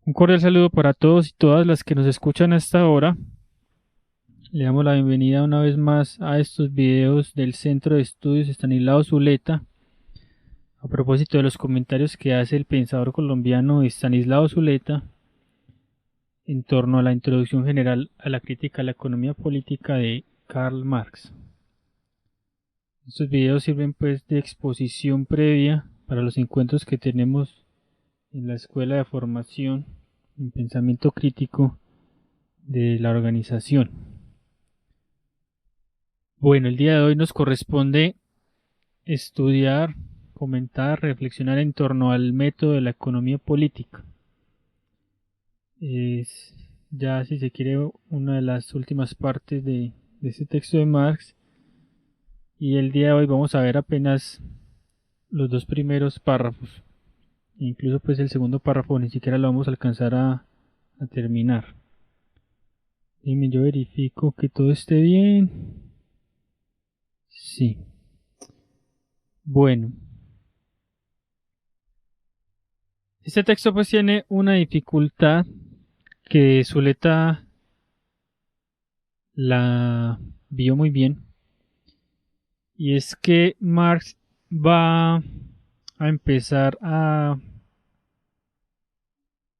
Un cordial saludo para todos y todas las que nos escuchan hasta ahora. Le damos la bienvenida una vez más a estos videos del Centro de Estudios Estanislao Zuleta. A propósito de los comentarios que hace el pensador colombiano Estanislao Zuleta en torno a la introducción general a la crítica a la economía política de Karl Marx. Estos videos sirven pues de exposición previa para los encuentros que tenemos en la Escuela de Formación en Pensamiento Crítico de la organización. Bueno, el día de hoy nos corresponde estudiar, comentar, reflexionar en torno al método de la economía política. Es ya, si se quiere, una de las últimas partes de este texto de Marx, y el día de hoy vamos a ver apenas los dos primeros párrafos. Incluso pues el segundo párrafo ni siquiera lo vamos a alcanzar a terminar. Dime, yo verifico que todo esté bien. Sí. Bueno. Este texto pues tiene una dificultad que Zuleta la vio muy bien, y es que Marx va a empezar a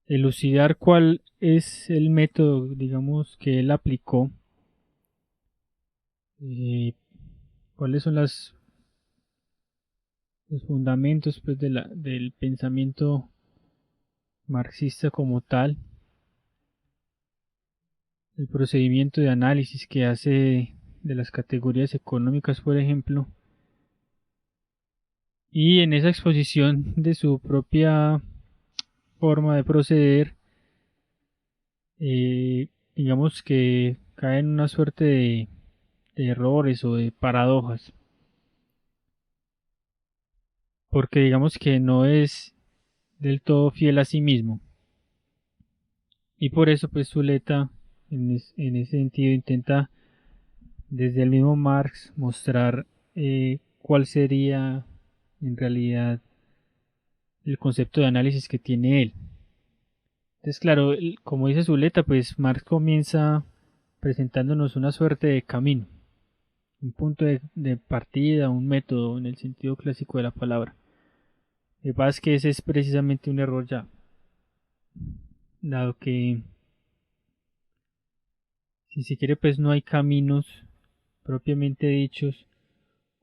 elucidar cuál es el método, digamos, que él aplicó, eh, cuáles son los fundamentos pues, del pensamiento marxista como tal, el procedimiento de análisis que hace de las categorías económicas, por ejemplo. Y en esa exposición de su propia forma de proceder, digamos que cae en una suerte de errores o de paradojas, porque digamos que no es del todo fiel a sí mismo. Y por eso pues Zuleta en ese sentido intenta desde el mismo Marx mostrar cuál sería en realidad el concepto de análisis que tiene él. Entonces, claro, como dice Zuleta, pues Marx comienza presentándonos una suerte de camino, un punto de partida, un método en el sentido clásico de la palabra. Lo que pasa es que ese es precisamente un error ya, dado que si se quiere pues no hay caminos propiamente dichos,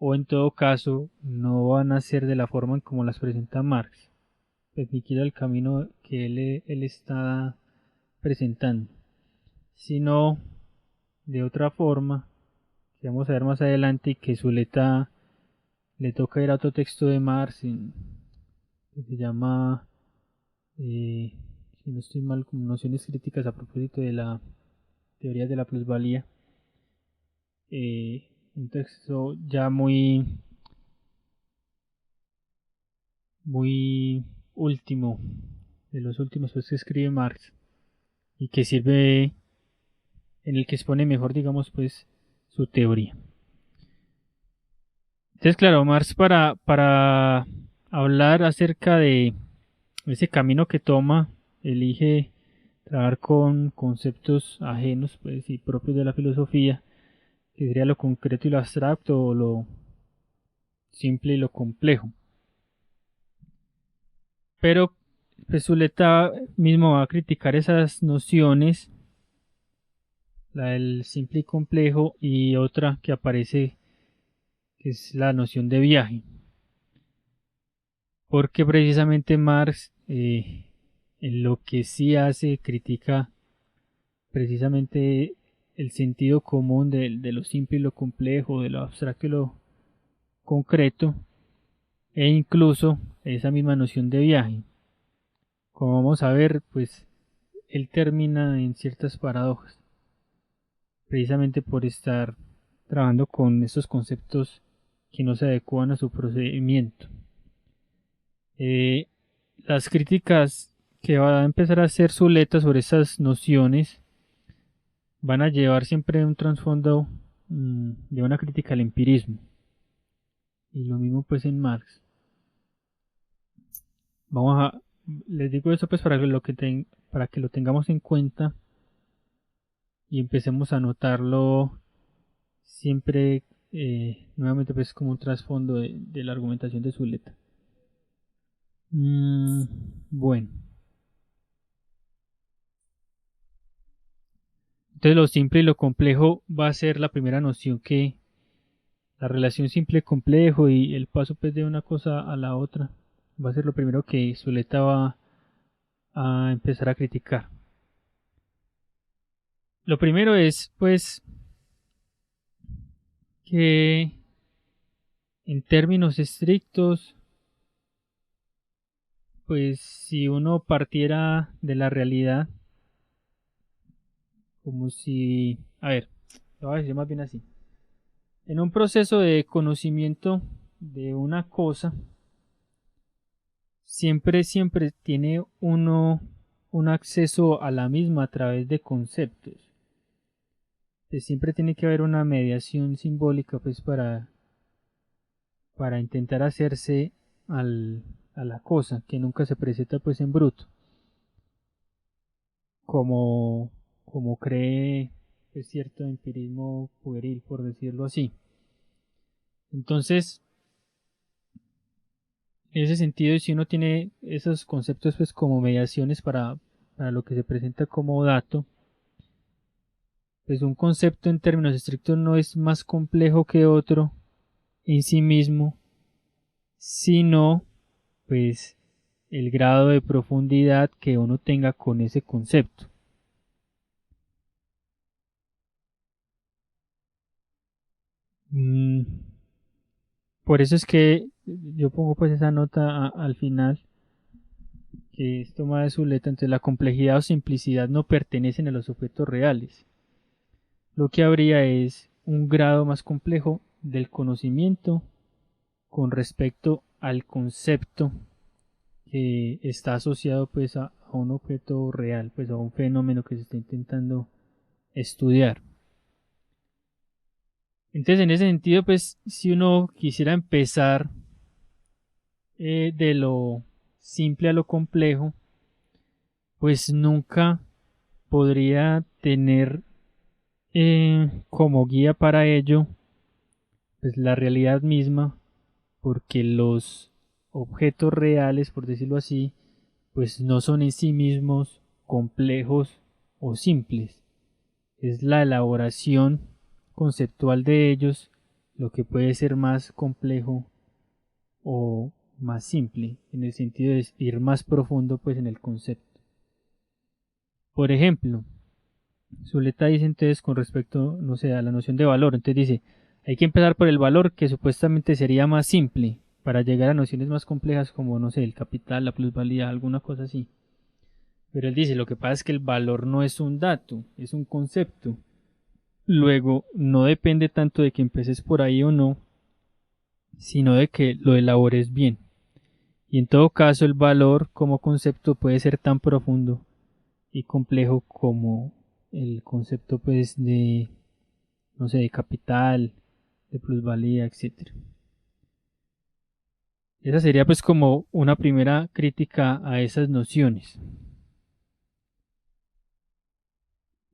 o en todo caso no van a ser de la forma en como las presenta Marx, pues ni siquiera el camino que él está presentando, sino de otra forma que vamos a ver más adelante, y que Zuleta le toca ir a otro texto de Marx que se llama, eh, si no estoy mal, como nociones críticas a propósito de la teoría de la plusvalía, un texto ya muy último, de los últimos pues, que escribe Marx, y que sirve, en el que expone mejor, digamos, pues su teoría. Entonces, claro, Marx para hablar acerca de ese camino que toma, elige trabajar con conceptos ajenos pues, y propios de la filosofía, que sería lo concreto y lo abstracto, o lo simple y lo complejo. Pero pues, Zuleta mismo va a criticar esas nociones, la del simple y complejo, y otra que aparece, que es la noción de viaje. Porque precisamente Marx, en lo que sí hace, critica precisamente el sentido común de lo simple y lo complejo, de lo abstracto y lo concreto, e incluso esa misma noción de viaje. Como vamos a ver, pues él termina en ciertas paradojas, precisamente por estar trabajando con estos conceptos que no se adecuan a su procedimiento. Las críticas que va a empezar a hacer Zuleta sobre esas nociones van a llevar siempre un trasfondo de una crítica al empirismo. Y lo mismo pues en Marx. Vamos a les digo eso pues para que lo tengamos en cuenta y empecemos a notarlo siempre nuevamente pues como un trasfondo de la argumentación de Zuleta. Bueno, entonces lo simple y lo complejo va a ser la primera noción, que la relación simple complejo y el paso pues de una cosa a la otra va a ser lo primero que Zuleta va a empezar a criticar. Lo primero es pues que en términos estrictos, pues si uno partiera de la realidad como si, a ver, lo voy a decir más bien así, en un proceso de conocimiento de una cosa, siempre tiene uno un acceso a la misma a través de conceptos. Pues siempre tiene que haber una mediación simbólica pues para intentar hacerse a la cosa, que nunca se presenta pues en bruto, como, como cree pues, cierto empirismo pueril, por decirlo así. Entonces, en ese sentido, si uno tiene esos conceptos pues como mediaciones para lo que se presenta como dato, pues un concepto en términos estrictos no es más complejo que otro en sí mismo, sino pues el grado de profundidad que uno tenga con ese concepto. Por eso es que yo pongo pues esa nota al final, que es tomada de Zuleta. Entonces la complejidad o simplicidad no pertenecen a los objetos reales. Lo que habría es un grado más complejo del conocimiento con respecto al concepto que está asociado pues a un objeto real, pues a un fenómeno que se está intentando estudiar. Entonces en ese sentido pues si uno quisiera empezar de lo simple a lo complejo, pues nunca podría tener como guía para ello pues la realidad misma, porque los objetos reales, por decirlo así, pues no son en sí mismos complejos o simples. Es la elaboración conceptual de ellos lo que puede ser más complejo o más simple, en el sentido de ir más profundo pues en el concepto. Por ejemplo, Zuleta dice entonces con respecto, no sé, a la noción de valor, entonces dice, hay que empezar por el valor, que supuestamente sería más simple para llegar a nociones más complejas como, no sé, el capital, la plusvalía, alguna cosa así. Pero él dice, lo que pasa es que el valor no es un dato, es un concepto. Luego, no depende tanto de que empeces por ahí o no, sino de que lo elabores bien. Y en todo caso, el valor como concepto puede ser tan profundo y complejo como el concepto pues de, no sé, de capital, de plusvalía, etcétera. Esa sería pues como una primera crítica a esas nociones.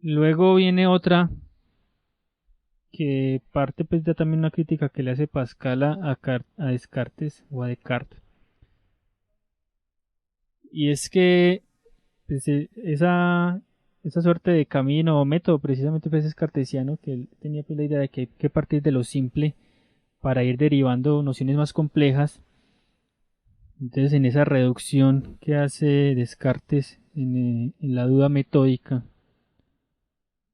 Luego viene otra que parte pues ya también una crítica que le hace Pascal a Descartes o a Descartes. Y es que pues, esa suerte de camino o método precisamente pues es cartesiano, que él tenía pues la idea de que hay que partir de lo simple para ir derivando nociones más complejas. Entonces en esa reducción que hace Descartes en la duda metódica,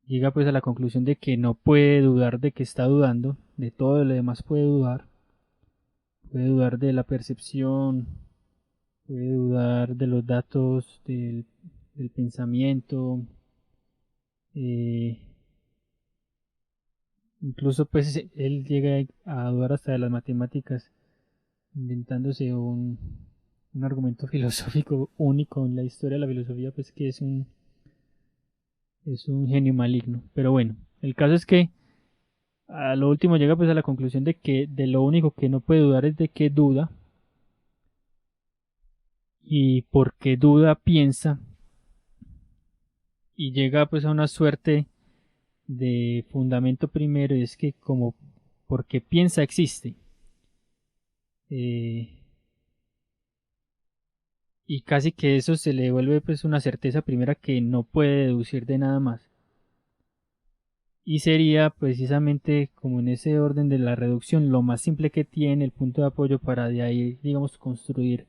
llega pues a la conclusión de que no puede dudar de que está dudando, de todo lo demás puede dudar de la percepción, puede dudar de los datos del pensamiento, eh, incluso pues él llega a dudar hasta de las matemáticas, inventándose un argumento filosófico único en la historia de la filosofía, pues que es un genio maligno. Pero bueno, el caso es que a lo último llega pues a la conclusión de que de lo único que no puede dudar es de que duda, y porque duda piensa y llega pues a una suerte de fundamento primero, y es que como porque piensa existe. Eh, y casi que eso se le vuelve pues una certeza primera que no puede deducir de nada más. Y sería precisamente como en ese orden de la reducción lo más simple que tiene el punto de apoyo para de ahí digamos construir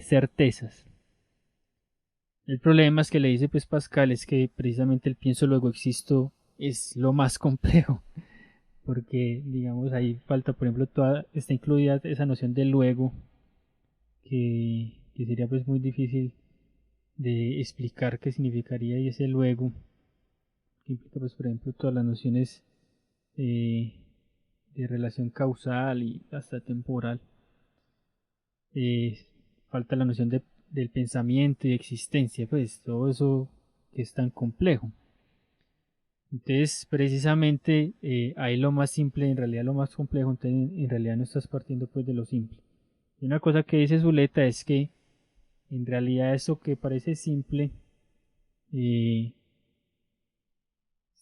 certezas. El problema es que le dice pues Pascal es que precisamente el pienso luego existo es lo más complejo, porque digamos ahí falta por ejemplo toda está incluida esa noción de luego que sería pues muy difícil de explicar qué significaría y ese luego que implica pues por ejemplo todas las nociones eh, de relación causal y hasta temporal. Eh, falta la noción del pensamiento y existencia, pues todo eso que es tan complejo. Entonces, precisamente ahí lo más simple, en realidad lo más complejo, entonces en realidad no estás partiendo pues de lo simple. Y una cosa que dice Zuleta es que en realidad eso que parece simple eh,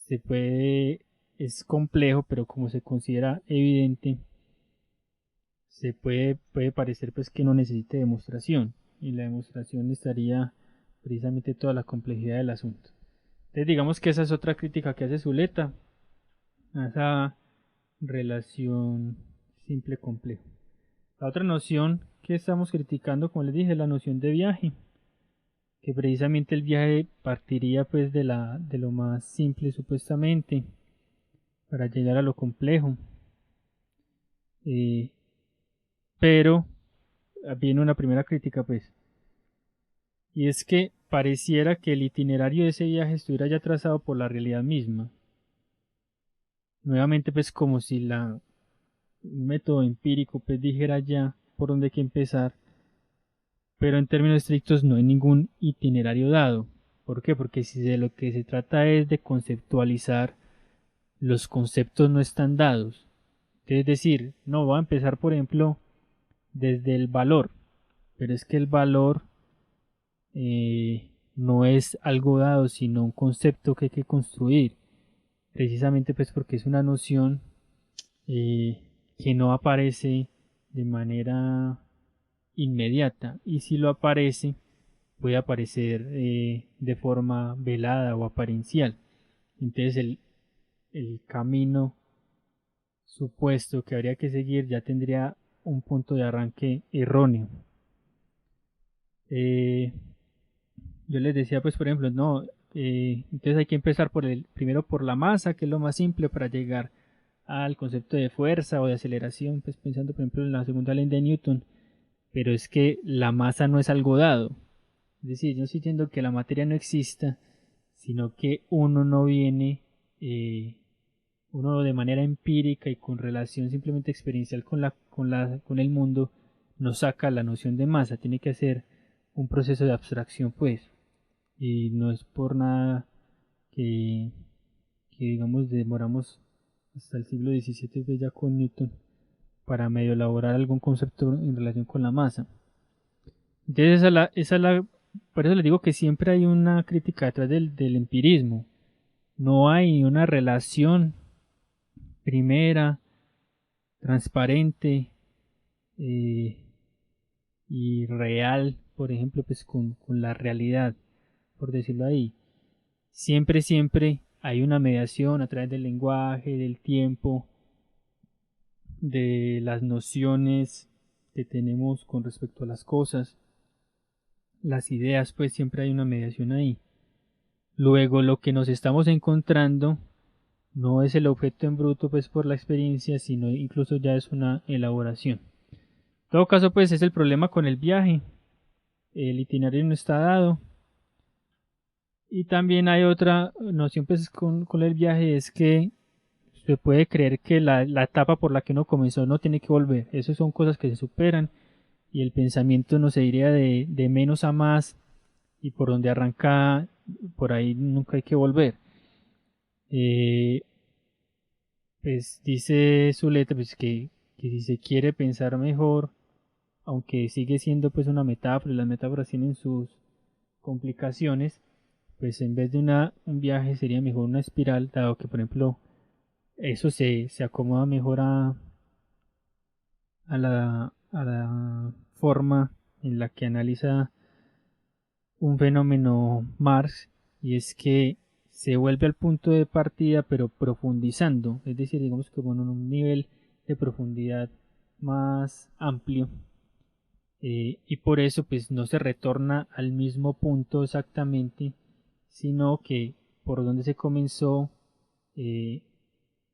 se puede, es complejo, pero como se considera evidente, puede parecer pues que no necesite demostración. Y la demostración estaría precisamente toda la complejidad del asunto. Entonces digamos que esa es otra crítica que hace Zuleta a esa relación simple-complejo. La otra noción que estamos criticando, como les dije, es la noción de viaje, que precisamente el viaje partiría pues de lo más simple supuestamente para llegar a lo complejo. Eh, pero viene una primera crítica pues, y es que pareciera que el itinerario de ese viaje estuviera ya trazado por la realidad misma. Nuevamente pues como si un método empírico pues dijera ya por dónde hay que empezar, pero en términos estrictos no hay ningún itinerario dado. ¿Por qué? Porque si de lo que se trata es de conceptualizar, los conceptos no están dados. Es decir, no, voy a empezar por ejemplo desde el valor, pero es que el valor no es algo dado, sino un concepto que hay que construir, precisamente pues porque es una noción eh, que no aparece de manera inmediata, y si lo aparece puede aparecer de forma velada o apariencial. Entonces el camino supuesto que habría que seguir ya tendría un punto de arranque erróneo. Eh, yo les decía pues por ejemplo, no, entonces hay que empezar primero por la masa, que es lo más simple para llegar al concepto de fuerza o de aceleración, pues pensando por ejemplo en la segunda ley de Newton, pero es que la masa no es algo dado. Es decir, yo no estoy diciendo que la materia no exista, sino que uno no viene, uno de manera empírica y con relación simplemente experiencial con el mundo, no saca la noción de masa, tiene que hacer un proceso de abstracción, pues, y no es por nada que, que digamos, demoramos hasta el siglo XVII pues, ya con Newton para medio elaborar algún concepto en relación con la masa. Entonces por eso les digo que siempre hay una crítica detrás del empirismo. No hay una relación primera, transparente eh, y real, por ejemplo, pues con la realidad, por decirlo ahí. Siempre hay una mediación a través del lenguaje, del tiempo, de las nociones que tenemos con respecto a las cosas, las ideas, pues siempre hay una mediación ahí. Luego lo que nos estamos encontrando no es el objeto en bruto pues por la experiencia, sino incluso ya es una elaboración. En todo caso pues es el problema con el viaje, el itinerario no está dado. Y también hay otra noción pues con el viaje, es que se puede creer que la etapa por la que uno comenzó no tiene que volver. Esas son cosas que se superan y el pensamiento no se iría de menos a más, y por donde arranca, por ahí nunca hay que volver. Eh, pues dice Zuleta pues que si se quiere pensar mejor, aunque sigue siendo pues una metáfora y las metáforas tienen sus complicaciones, pues en vez de un viaje sería mejor una espiral, dado que por ejemplo eso se acomoda mejor a la forma en la que analiza un fenómeno Marx, y es que se vuelve al punto de partida pero profundizando, es decir, digamos que con un nivel de profundidad más amplio, y por eso pues no se retorna al mismo punto exactamente, sino que por donde se comenzó, eh,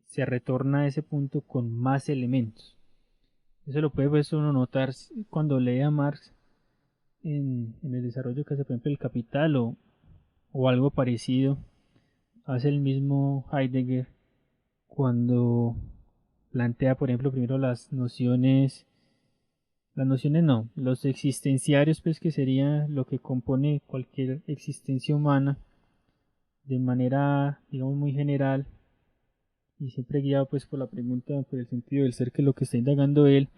se retorna a ese punto con más elementos. Eso lo puede pues uno notar cuando lee a Marx en el desarrollo que hace por ejemplo el Capital o algo parecido hace el mismo Heidegger cuando plantea por ejemplo primero las nociones no, los existenciarios pues que sería lo que compone cualquier existencia humana de manera digamos muy general y siempre guiado pues por la pregunta, por el sentido del ser, que es lo que está indagando él,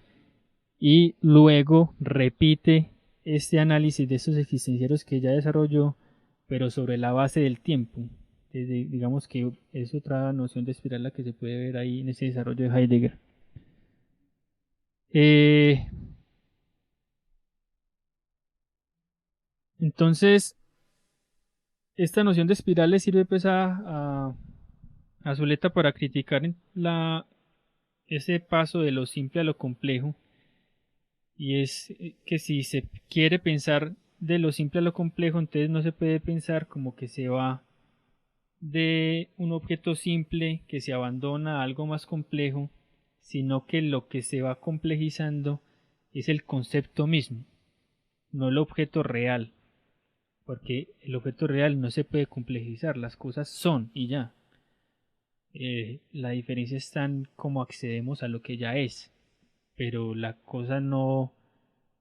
y luego repite este análisis de esos existenciarios que ya desarrolló, pero sobre la base del tiempo. Digamos que es otra noción de espiral la que se puede ver ahí en ese desarrollo de Heidegger. Eh, entonces, esta noción de espiral le sirve pues a Zuleta para criticar ese paso de lo simple a lo complejo, y es que si se quiere pensar de lo simple a lo complejo, entonces no se puede pensar como que se va de un objeto simple que se abandona a algo más complejo, sino que lo que se va complejizando es el concepto mismo, no el objeto real, porque el objeto real no se puede complejizar, las cosas son y ya. La diferencia está en cómo accedemos a lo que ya es, pero la cosa no,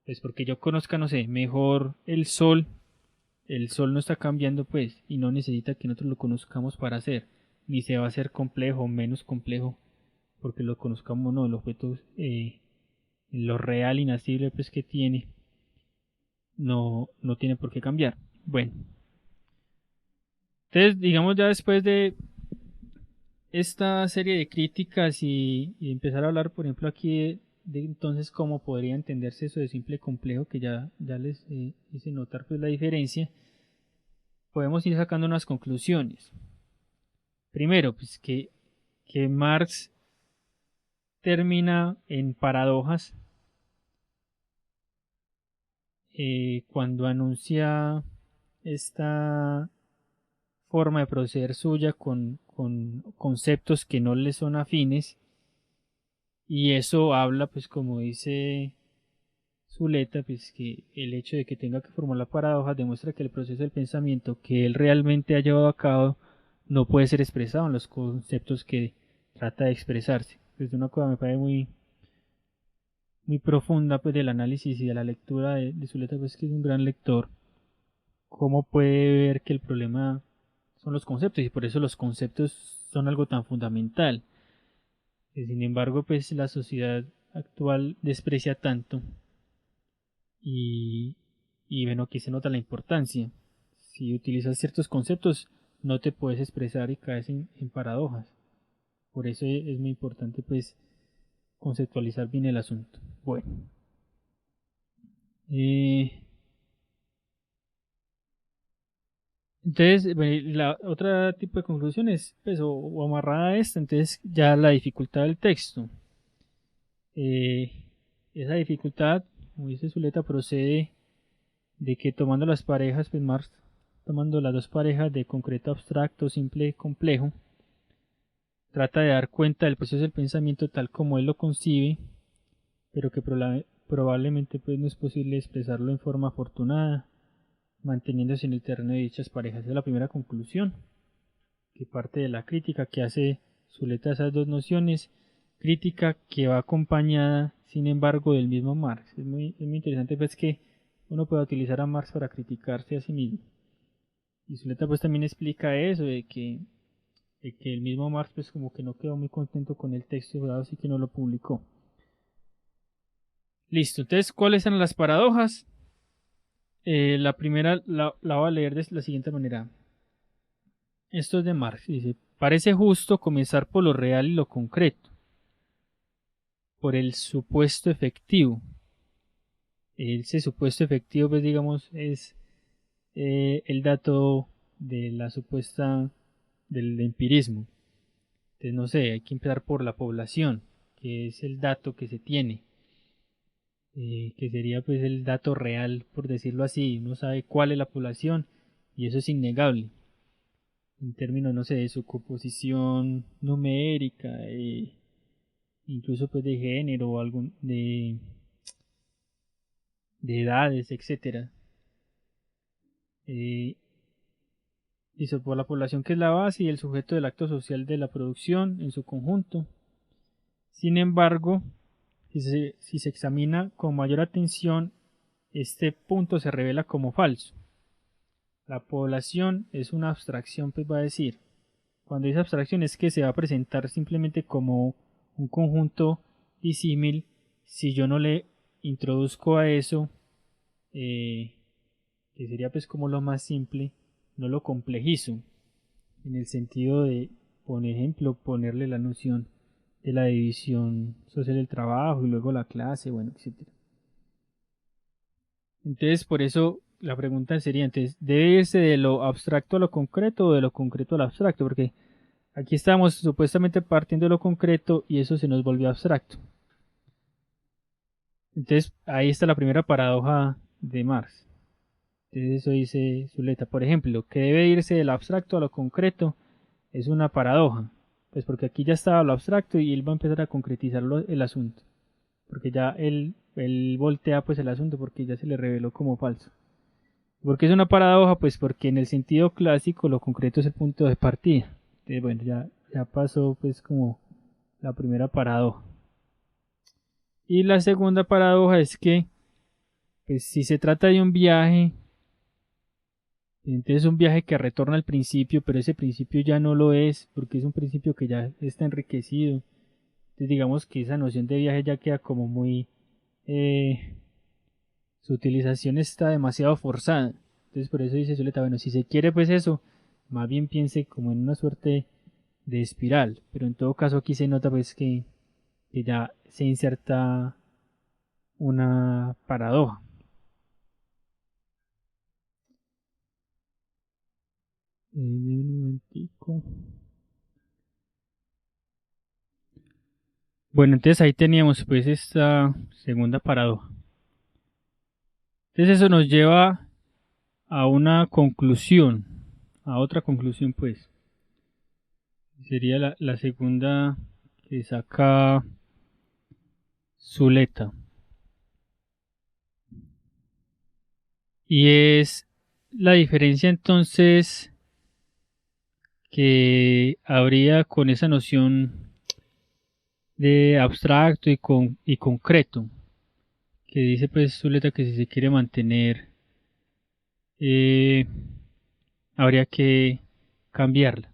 pues porque yo conozca, no sé, mejor el sol no está cambiando pues y no necesita que nosotros lo conozcamos para hacer, ni se va a hacer complejo o menos complejo porque lo conozcamos, no, el objeto, lo real inacible pues que tiene, no tiene por qué cambiar. Bueno, entonces digamos ya después de esta serie de críticas y empezar a hablar por ejemplo aquí de entonces cómo podría entenderse eso de simple y complejo, que ya les hice notar pues la diferencia, podemos ir sacando unas conclusiones. Primero, pues que Marx termina en paradojas cuando anuncia esta forma de proceder suya con conceptos que no le son afines, y eso habla, pues como dice Zuleta, pues que el hecho de que tenga que formular paradojas demuestra que el proceso del pensamiento que él realmente ha llevado a cabo no puede ser expresado en los conceptos que trata de expresarse. Es una cosa me parece muy profunda pues del análisis y de la lectura de Zuleta, pues que es un gran lector. Cómo puede ver que el problema son los conceptos y por eso los conceptos son algo tan fundamental. Sin embargo, pues la sociedad actual desprecia tanto y, y bueno, aquí se nota la importancia. Si utilizas ciertos conceptos, no te puedes expresar y caes en paradojas. Por eso es muy importante pues conceptualizar bien el asunto. Bueno, eh, entonces la otra tipo de conclusión es pues, o amarrada a esta, entonces ya la dificultad del texto. Eh, esa dificultad, como dice Zuleta, procede de que tomando las parejas, pues Marx, tomando las dos parejas de concreto abstracto, simple, complejo, trata de dar cuenta del proceso del pensamiento tal como él lo concibe, pero que probablemente pues no es posible expresarlo en forma afortunada, manteniéndose en el terreno de dichas parejas. Esa es la primera conclusión, que parte de la crítica que hace Zuleta a esas dos nociones, crítica que va acompañada, sin embargo, del mismo Marx. Es muy interesante pues que uno pueda utilizar a Marx para criticarse a sí mismo. Y Zuleta pues también explica eso, de que el mismo Marx pues como que no quedó muy contento con el texto, ¿verdad? Así que no lo publicó. Listo, entonces, ¿cuáles eran las paradojas? La primera la voy a leer de la siguiente manera. Esto es de Marx. Dice, parece justo comenzar por lo real y lo concreto, por el supuesto efectivo. Ese supuesto efectivo, pues digamos, es el dato de la supuesta del empirismo. Entonces, no sé, hay que empezar por la población, que es el dato que se tiene, que sería pues el dato real, por decirlo así. Uno sabe cuál es la población y eso es innegable. En términos, no sé, de su composición numérica, incluso pues de género o algún de edades, etcétera. Dice por la población que es la base y el sujeto del acto social de la producción en su conjunto. Sin embargo, si se examina con mayor atención, este punto se revela como falso. La población es una abstracción, pues va a decir. Cuando dice abstracción es que se va a presentar simplemente como un conjunto disímil si yo no le introduzco a eso, que sería pues como lo más simple, no lo complejizo, en el sentido de, por ejemplo, ponerle la noción de la división social del trabajo y luego la clase, bueno, etcétera. Entonces, por eso la pregunta sería, entonces, ¿debe irse de lo abstracto a lo concreto o de lo concreto a lo abstracto? Porque aquí estamos supuestamente partiendo de lo concreto y eso se nos volvió abstracto. Entonces, ahí está la primera paradoja de Marx. Entonces, eso dice Zuleta. Por ejemplo, que debe irse de lo abstracto a lo concreto es una paradoja. Pues porque aquí ya estaba lo abstracto y él va a empezar a concretizar el asunto. Porque ya él voltea pues el asunto porque ya se le reveló como falso. ¿Por qué es una paradoja? Pues porque en el sentido clásico lo concreto es el punto de partida. Entonces, bueno, ya pasó pues como la primera paradoja. Y la segunda paradoja es que pues si se trata de un viaje, entonces es un viaje que retorna al principio, pero ese principio ya no lo es porque es un principio que ya está enriquecido. Entonces digamos que esa noción de viaje ya queda como muy... su utilización está demasiado forzada. Entonces por eso dice Zuleta, bueno, si se quiere pues eso, más bien piense como en una suerte de espiral. Pero en todo caso aquí se nota pues que ya se inserta una paradoja. Un momentico. Bueno, entonces ahí teníamos pues esta segunda paradoja. Entonces eso nos lleva a una conclusión, a otra conclusión pues. Sería la segunda que saca Zuleta. Y es la diferencia entonces que habría con esa noción de abstracto y concreto, que dice pues Zuleta que si se quiere mantener habría que cambiarla.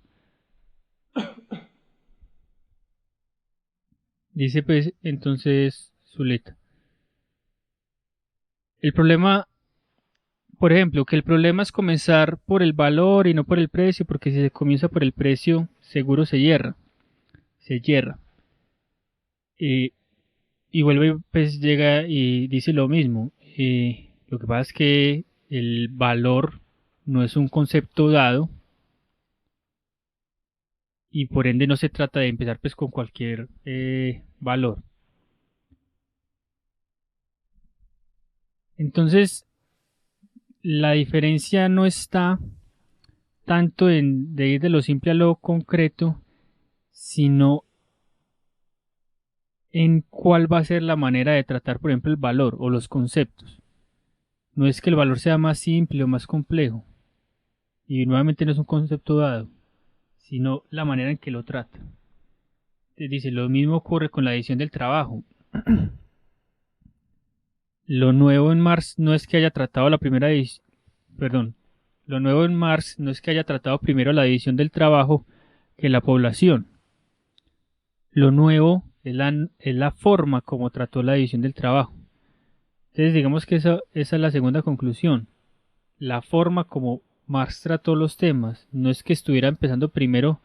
Dice pues entonces Zuleta. El problema, por ejemplo, que el problema es comenzar por el valor y no por el precio, porque si se comienza por el precio, seguro se hierra. Se hierra. Y vuelve, pues llega y dice lo mismo. Lo que pasa es que el valor no es un concepto dado y por ende no se trata de empezar pues con cualquier valor. Entonces, la diferencia no está tanto en de ir de lo simple a lo concreto, sino en cuál va a ser la manera de tratar, por ejemplo, el valor o los conceptos. No es que el valor sea más simple o más complejo, y nuevamente no es un concepto dado, sino la manera en que lo trata. Dice, lo mismo ocurre con la edición del trabajo. Lo nuevo en Marx no es que haya tratado la primera edición, perdón, lo nuevo en Marx no es que haya tratado primero la división del trabajo que la población. Lo nuevo es la forma como trató la división del trabajo. Entonces digamos que esa es la segunda conclusión. La forma como Marx trató los temas no es que estuviera empezando primero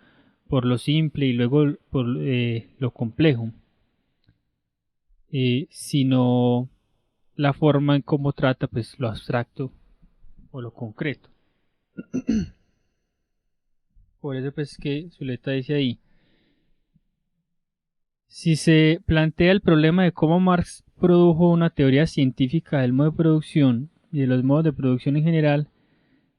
por lo simple y luego por lo complejo, sino la forma en cómo trata pues lo abstracto o lo concreto. Por eso pues que Zuleta dice ahí, si se plantea el problema de cómo Marx produjo una teoría científica del modo de producción y de los modos de producción en general,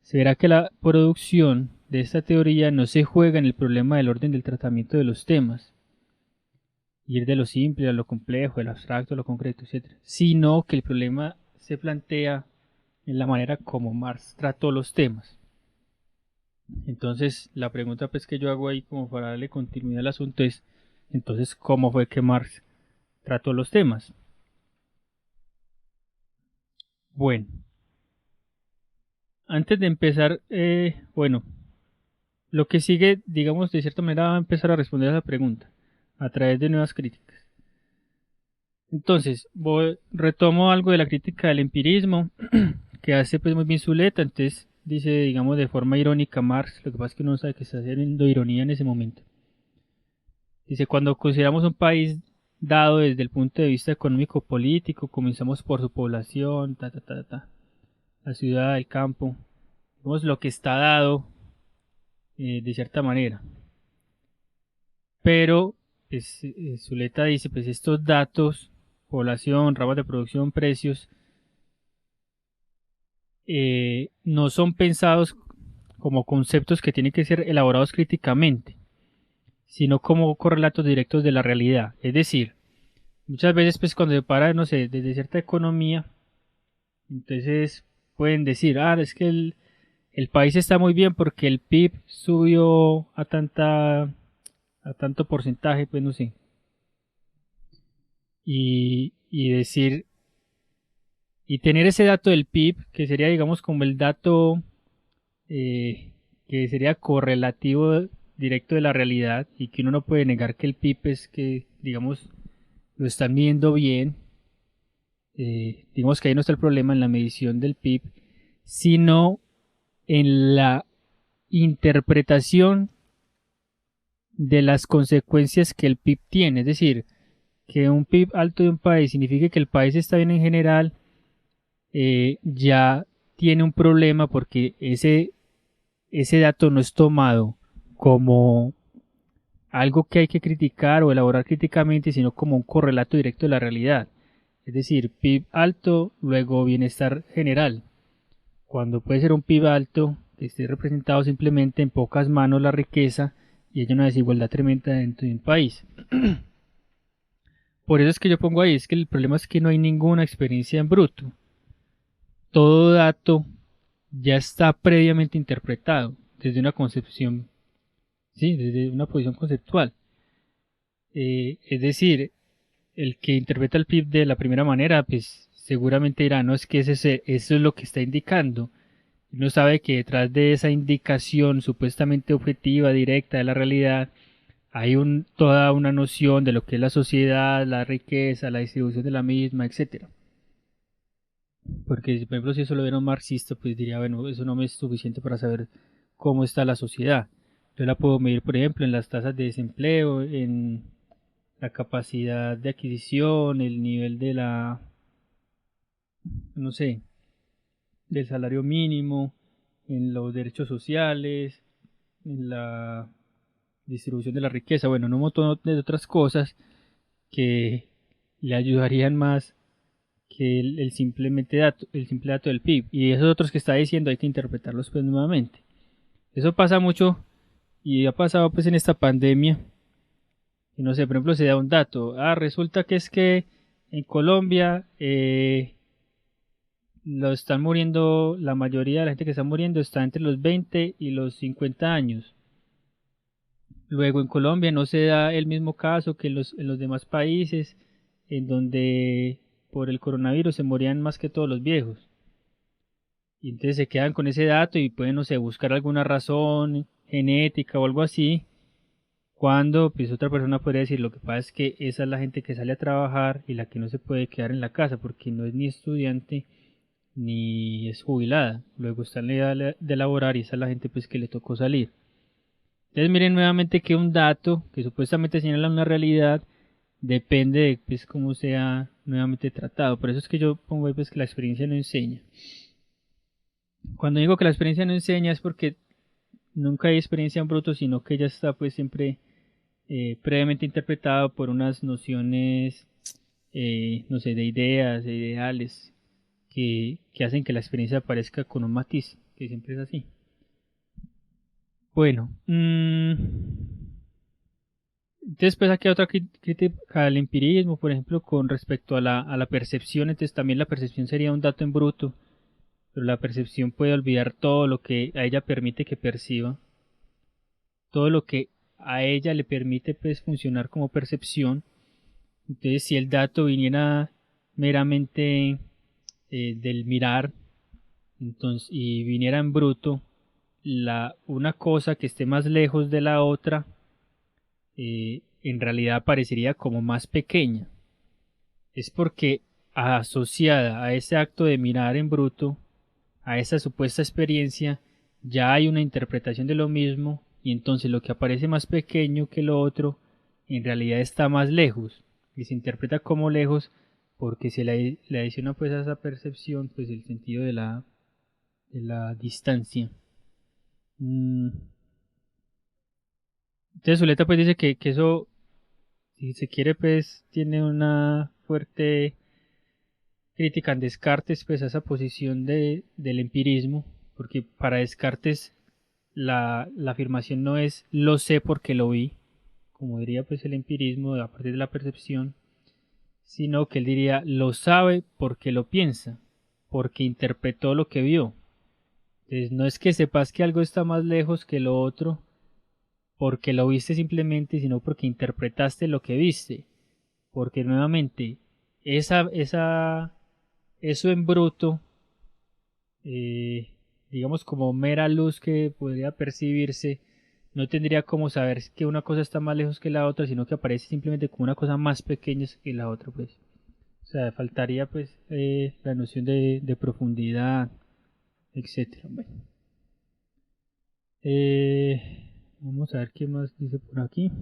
se verá que la producción de esta teoría no se juega en el problema del orden del tratamiento de los temas, ir de lo simple a lo complejo, del abstracto a lo concreto, etc., sino que el problema se plantea en la manera como Marx trató los temas. Entonces, la pregunta pues que yo hago ahí como para darle continuidad al asunto es, entonces, ¿cómo fue que Marx trató los temas? Bueno, antes de empezar, bueno, lo que sigue, digamos, de cierta manera va a empezar a responder a esa pregunta a través de nuevas críticas. Entonces, retomo algo de la crítica del empirismo que hace pues muy bien Zuleta. Entonces dice, digamos, de forma irónica Marx, lo que pasa es que uno sabe que está haciendo ironía en ese momento. Dice, cuando consideramos un país dado desde el punto de vista económico-político, comenzamos por su población, la ciudad, el campo, digamos lo que está dado de cierta manera. Pero pues, Zuleta dice, pues estos datos, población, ramas de producción, precios, no son pensados como conceptos que tienen que ser elaborados críticamente, sino como correlatos directos de la realidad. Es decir, muchas veces pues cuando se para, no sé, desde cierta economía, entonces pueden decir, es que el país está muy bien porque el PIB subió a tanto porcentaje, pues no sé. Y decir, y tener ese dato del PIB, que sería digamos como el dato que sería correlativo directo de la realidad y que uno no puede negar que el PIB es que, digamos, lo están midiendo bien, digamos que ahí no está el problema en la medición del PIB, sino en la interpretación de las consecuencias que el PIB tiene, es decir, que un PIB alto de un país signifique que el país está bien en general, ya tiene un problema porque ese dato no es tomado como algo que hay que criticar o elaborar críticamente, sino como un correlato directo de la realidad. Es decir, PIB alto, luego bienestar general. Cuando puede ser un PIB alto, que esté representado simplemente en pocas manos la riqueza y hay una desigualdad tremenda dentro de un país. Por eso es que yo pongo ahí, es que el problema es que no hay ninguna experiencia en bruto. Todo dato ya está previamente interpretado desde una concepción, sí, desde una posición conceptual. Es decir, el que interpreta el PIB de la primera manera, pues seguramente dirá, no es que eso es lo que está indicando. Uno sabe que detrás de esa indicación supuestamente objetiva, directa de la realidad, hay toda una noción de lo que es la sociedad, la riqueza, la distribución de la misma, etcétera. Porque, por ejemplo, si eso lo viera un marxista, pues diría, bueno, eso no me es suficiente para saber cómo está la sociedad. Yo la puedo medir, por ejemplo, en las tasas de desempleo, en la capacidad de adquisición, el nivel de no sé, del salario mínimo, en los derechos sociales, en la distribución de la riqueza, bueno, en un montón de otras cosas que le ayudarían más que el simple dato del PIB. Y esos otros que está diciendo hay que interpretarlos pues nuevamente. Eso pasa mucho y ha pasado pues en esta pandemia. Y no sé, por ejemplo, se da un dato. Resulta que es que en Colombia lo están muriendo, la mayoría de la gente que está muriendo está entre los 20 y los 50 años. Luego en Colombia no se da el mismo caso que en los demás países, en donde por el coronavirus se morían más que todos los viejos. Y entonces se quedan con ese dato y pueden, no sé, buscar alguna razón genética o algo así, Cuando pues otra persona podría decir, lo que pasa es que esa es la gente que sale a trabajar y la que no se puede quedar en la casa porque no es ni estudiante ni es jubilada. Luego está en la edad de laborar y esa es la gente pues que le tocó salir. Entonces miren nuevamente que un dato que supuestamente señala una realidad depende de pues cómo sea nuevamente tratado. Por eso es que yo pongo ahí pues que la experiencia no enseña. Cuando digo que la experiencia no enseña es porque nunca hay experiencia en bruto, sino que ya está pues siempre previamente interpretado por unas nociones, no sé, de ideas, de ideales, que hacen que la experiencia aparezca con un matiz, que siempre es así. Bueno, entonces pues aquí hay otra crítica al empirismo, por ejemplo, con respecto a la percepción. Entonces también la percepción sería un dato en bruto, pero la percepción puede olvidar todo lo que a ella permite que perciba, todo lo que a ella le permite pues funcionar como percepción. Entonces si el dato viniera meramente del mirar, entonces, y viniera en bruto, una cosa que esté más lejos de la otra, en realidad parecería como más pequeña. Es porque asociada a ese acto de mirar en bruto, a esa supuesta experiencia, ya hay una interpretación de lo mismo y entonces lo que aparece más pequeño que lo otro en realidad está más lejos y se interpreta como lejos porque se le adiciona pues a esa percepción pues el sentido de la distancia. Entonces Zuleta pues dice que eso, si se quiere pues tiene una fuerte crítica en Descartes pues a esa posición del empirismo, porque para Descartes la afirmación no es lo sé porque lo vi, como diría pues el empirismo a partir de la percepción, sino que él diría lo sabe porque lo piensa, porque interpretó lo que vio. Entonces no es que sepas que algo está más lejos que lo otro porque lo viste simplemente, sino porque interpretaste lo que viste. Porque nuevamente, eso en bruto, eh, digamos como mera luz que podría percibirse, no tendría como saber que una cosa está más lejos que la otra, sino que aparece simplemente como una cosa más pequeña que la otra, pues. O sea, faltaría pues la noción de profundidad, etcétera. Bueno. Vamos a ver qué más dice por aquí.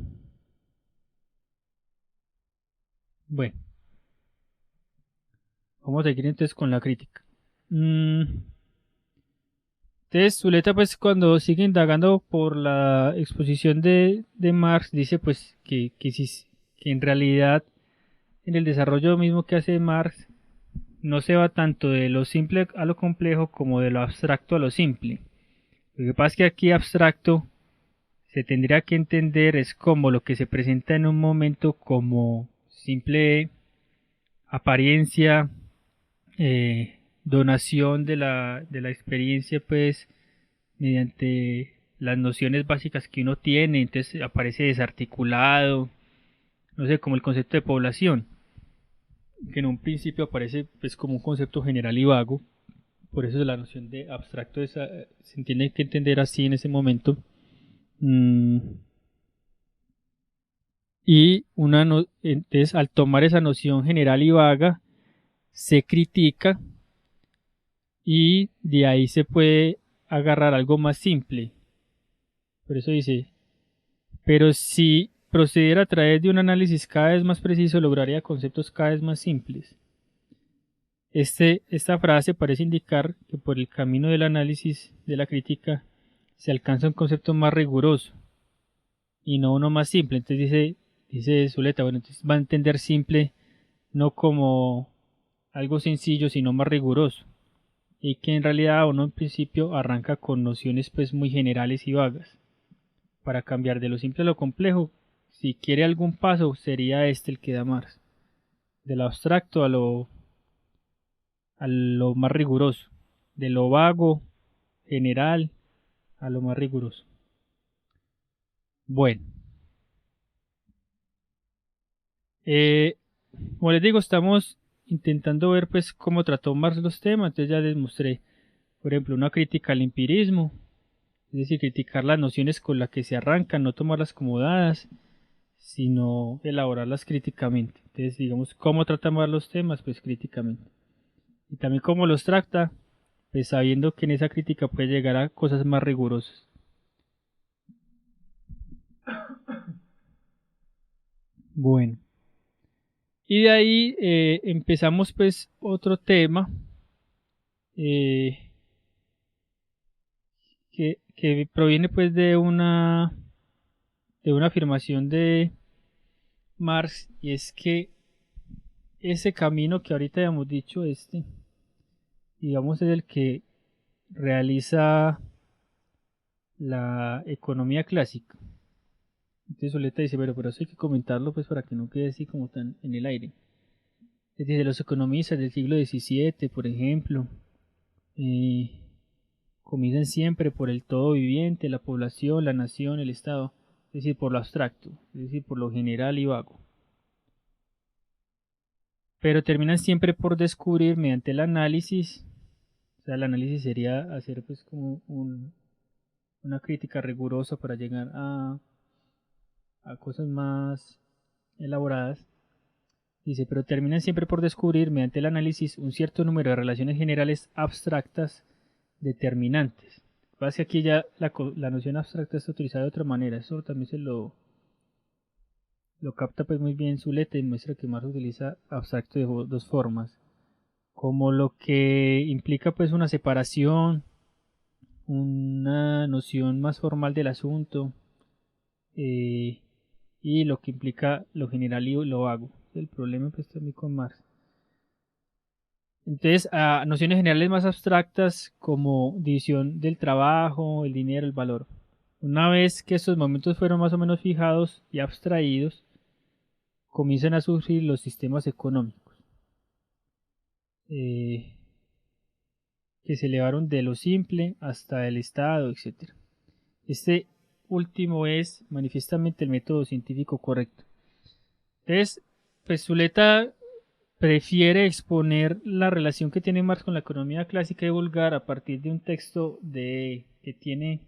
Bueno, vamos a seguir entonces con la crítica. Entonces, Zuleta, pues cuando sigue indagando por la exposición de Marx, dice pues que en realidad en el desarrollo mismo que hace Marx no se va tanto de lo simple a lo complejo como de lo abstracto a lo simple. Lo que pasa es que aquí abstracto se tendría que entender es como lo que se presenta en un momento como simple apariencia, donación de la experiencia pues mediante las nociones básicas que uno tiene, entonces aparece desarticulado, no sé, como el concepto de población, que en un principio aparece pues como un concepto general y vago, por eso la noción de abstracto se tiene que entender así en ese momento. Entonces al tomar esa noción general y vaga, se critica y de ahí se puede agarrar algo más simple. Por eso dice, pero si procediera a través de un análisis cada vez más preciso, lograría conceptos cada vez más simples. Esta frase parece indicar que por el camino del análisis de la crítica se alcanza un concepto más riguroso y no uno más simple. Entonces dice Zuleta, bueno, entonces va a entender simple no como algo sencillo, sino más riguroso. Y que en realidad uno en principio arranca con nociones pues muy generales y vagas. Para cambiar de lo simple a lo complejo, si quiere algún paso, sería este el que da Marx. De lo abstracto a lo más riguroso. De lo vago, general, a lo más riguroso. Bueno. Como les digo, estamos intentando ver pues cómo trató Marx los temas. Entonces ya les mostré, por ejemplo, una crítica al empirismo. decir, criticar las nociones con las que se arrancan, no tomarlas como dadas, sino elaborarlas críticamente. Entonces, digamos, ¿cómo tratamos los temas? Pues críticamente. Y también cómo los trata, pues sabiendo que en esa crítica puede llegar a cosas más rigurosas. Bueno, y de ahí empezamos pues otro tema que proviene pues de una afirmación de Marx, y es que ese camino que ahorita habíamos dicho, digamos, es el que realiza la economía clásica. Entonces Soleta dice, pero eso hay que comentarlo pues para que no quede así como tan en el aire. Es decir, los economistas del siglo XVII, por ejemplo, eh, comienzan siempre por el todo viviente, la población, la nación, el Estado, es decir, por lo abstracto, es decir, por lo general y vago. Pero terminan siempre por descubrir mediante el análisis, o sea, el análisis sería hacer pues como una crítica rigurosa para llegar a cosas más elaboradas. Dice, pero terminan siempre por descubrir mediante el análisis un cierto número de relaciones generales abstractas determinantes. Lo que pasa es que aquí ya la noción abstracta está utilizada de otra manera. Eso también lo capta pues muy bien Zuleta y muestra que Marx utiliza abstracto de dos formas. Como lo que implica pues una separación, una noción más formal del asunto, y lo que implica lo general y lo vago. El problema pues también con Marx. Entonces, a nociones generales más abstractas como división del trabajo, el dinero, el valor. Una vez que estos momentos fueron más o menos fijados y abstraídos, comienzan a surgir los sistemas económicos, que se elevaron de lo simple hasta el Estado, etc. Este último es manifiestamente el método científico correcto. Entonces, pues Zuleta prefiere exponer la relación que tiene Marx con la economía clásica y vulgar a partir de un texto que tiene,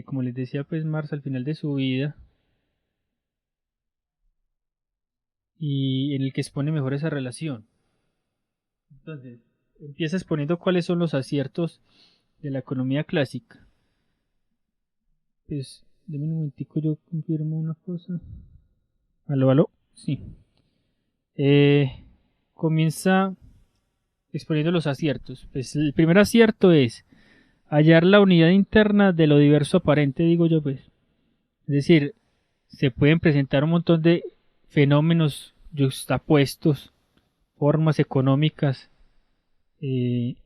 como les decía, pues Marx al final de su vida, y en el que expone mejor esa relación. Entonces, empieza exponiendo cuáles son los aciertos de la economía clásica. Pues, déme un momentico, yo confirmo una cosa. ¿Aló, aló? Sí. Comienza exponiendo los aciertos. Pues el primer acierto es hallar la unidad interna de lo diverso aparente, digo yo, pues. Es decir, se pueden presentar un montón de fenómenos yuxtapuestos, formas económicas, eh,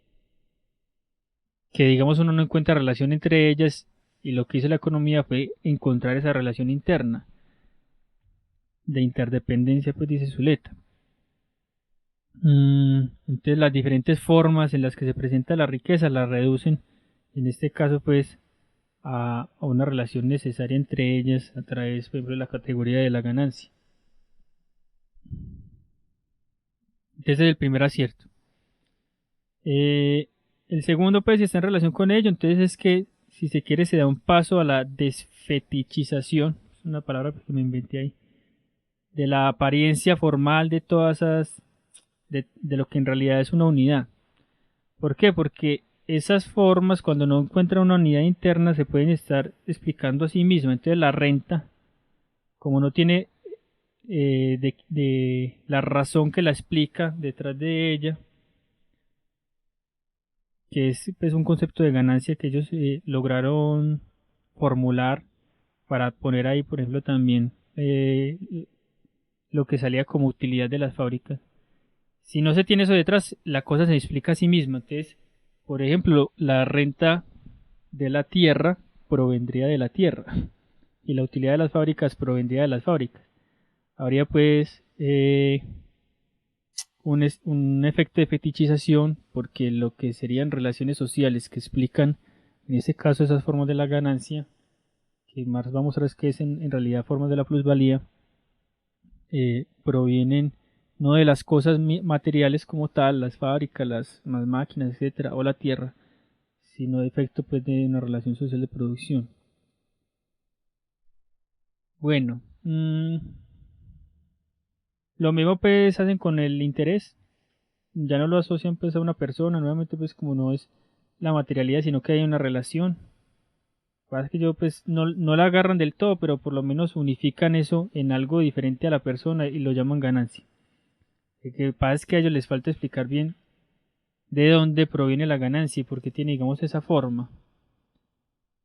que digamos uno no encuentra relación entre ellas, y lo que hizo la economía fue encontrar esa relación interna de interdependencia, pues dice Zuleta. Entonces las diferentes formas en las que se presenta la riqueza la reducen, en este caso pues, a una relación necesaria entre ellas a través, por ejemplo, de la categoría de la ganancia. Ese es el primer acierto. El segundo, pues, está en relación con ello. Entonces es que, si se quiere, se da un paso a la desfetichización, es una palabra que me inventé ahí, de la apariencia formal de todas esas, de lo que en realidad es una unidad. ¿Por qué? Porque esas formas, cuando no encuentran una unidad interna, se pueden estar explicando a sí mismas. Entonces la renta, como no tiene de la razón que la explica detrás de ella, que es pues, un concepto de ganancia que ellos lograron formular para poner ahí, por ejemplo, también lo que salía como utilidad de las fábricas. Si no se tiene eso detrás, la cosa se explica a sí misma. Entonces, por ejemplo, la renta de la tierra provendría de la tierra y la utilidad de las fábricas provendría de las fábricas. Habría pues un efecto de fetichización, porque lo que serían relaciones sociales que explican en ese caso esas formas de la ganancia, que más vamos a ver que es en realidad formas de la plusvalía, provienen no de las cosas materiales como tal, las fábricas, las máquinas, etcétera, o la tierra, sino efecto pues de una relación social de producción. Bueno, lo mismo pues hacen con el interés, ya no lo asocian pues a una persona, nuevamente pues como no es la materialidad, sino que hay una relación. Pasa que yo pues no la agarran del todo, pero por lo menos unifican eso en algo diferente a la persona y lo llaman ganancia. Lo que pasa es que a ellos les falta explicar bien de dónde proviene la ganancia y por qué tiene, digamos, esa forma.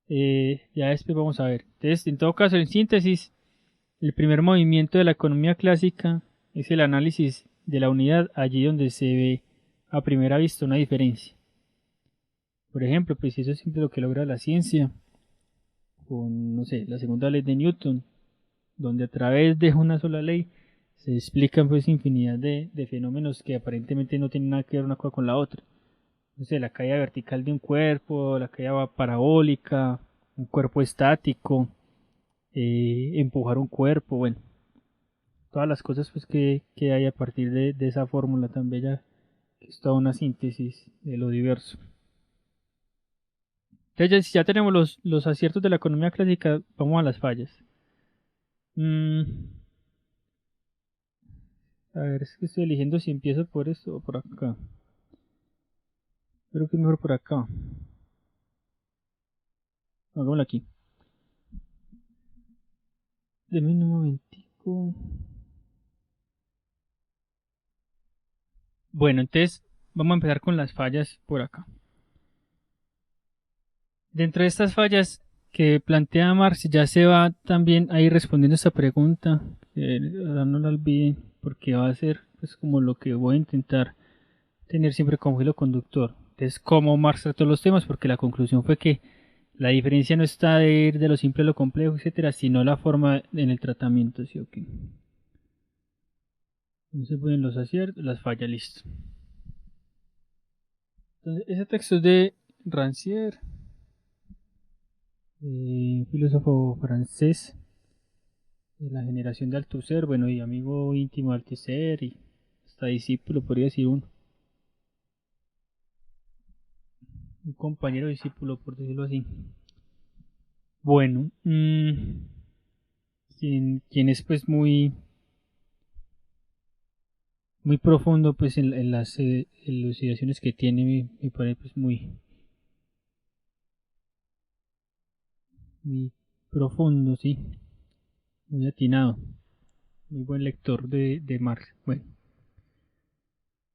Ya después vamos a ver. Entonces, en todo caso, en síntesis, el primer movimiento de la economía clásica es el análisis de la unidad allí donde se ve a primera vista una diferencia. Por ejemplo, pues eso es siempre lo que logra la ciencia con, no sé, la segunda ley de Newton, donde a través de una sola ley se explican pues infinidad de fenómenos que aparentemente no tienen nada que ver una cosa con la otra. No sé, la caída vertical de un cuerpo, la caída parabólica, un cuerpo estático, empujar un cuerpo, bueno, todas las cosas pues que hay a partir de esa fórmula tan bella, que es toda una síntesis de lo diverso. Entonces ya tenemos los aciertos de la economía clásica, vamos a las fallas. A ver, es que estoy eligiendo si empiezo por esto o por acá. Creo que es mejor por acá. Hagámoslo aquí. Deme un momentico. Bueno, entonces vamos a empezar con las fallas por acá. Dentro de estas fallas que plantea Marx ya se va también ahí respondiendo esta pregunta. Ahora no la olviden porque va a ser pues como lo que voy a intentar tener siempre como hilo conductor. Entonces, cómo Marx trató los temas, porque la conclusión fue que la diferencia no está de ir de lo simple a lo complejo, etcétera, sino la forma en el tratamiento, ¿sí o qué? Entonces ponen los aciertos, las fallas, listo. Entonces, ese texto es de Rancière, filósofo francés de la generación de Althusser, bueno, y amigo íntimo de Althusser, y hasta discípulo, podría decir un compañero discípulo, por decirlo así. Bueno, quien es pues muy profundo pues en las elucidaciones que tiene, me parece pues muy profundo, sí, muy atinado, muy buen lector de Marx. Bueno,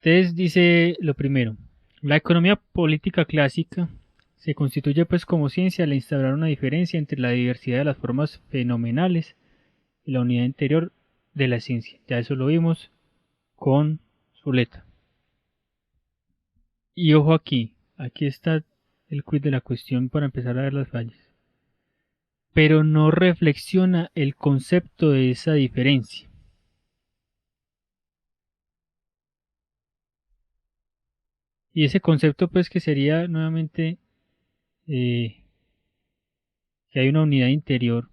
entonces dice lo primero, la economía política clásica se constituye pues como ciencia al instaurar una diferencia entre la diversidad de las formas fenomenales y la unidad interior de la ciencia. Ya eso lo vimos con Zuleta. Y ojo aquí está el quid de la cuestión para empezar a ver las fallas. Pero no reflexiona el concepto de esa diferencia. Y ese concepto pues que sería nuevamente que hay una unidad interior.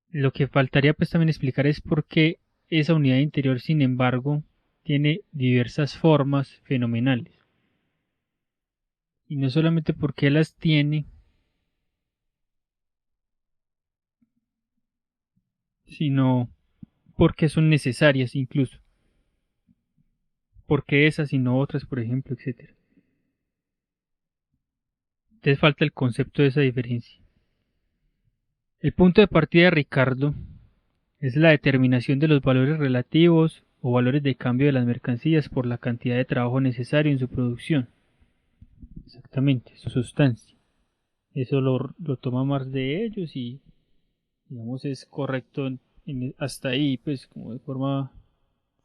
Lo que faltaría pues también explicar es por qué esa unidad interior sin embargo tiene diversas formas fenomenales. Y no solamente porque las tiene, sino porque son necesarias incluso. Porque esas y no otras, por ejemplo, etcétera. Entonces falta el concepto de esa diferencia. El punto de partida de Ricardo es la determinación de los valores relativos o valores de cambio de las mercancías por la cantidad de trabajo necesario en su producción. Exactamente, su sustancia. Eso lo toma Marx de ellos y digamos es correcto hasta ahí, pues como de forma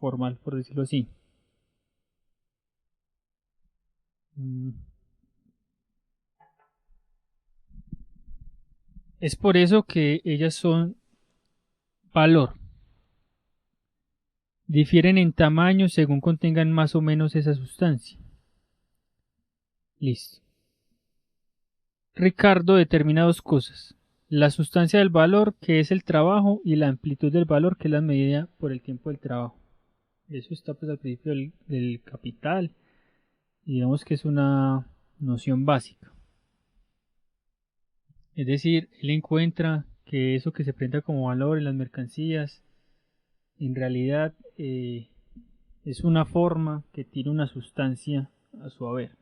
formal, por decirlo así. Es por eso que ellas son valor. Difieren en tamaño según contengan más o menos esa sustancia. Listo. Ricardo determina dos cosas. La sustancia del valor, que es el trabajo, y la amplitud del valor, que es la medida por el tiempo del trabajo. Eso está pues al principio del capital. digamos que es una noción básica. Es decir, él encuentra que eso que se presenta como valor en las mercancías en realidad es una forma que tiene una sustancia a su haber.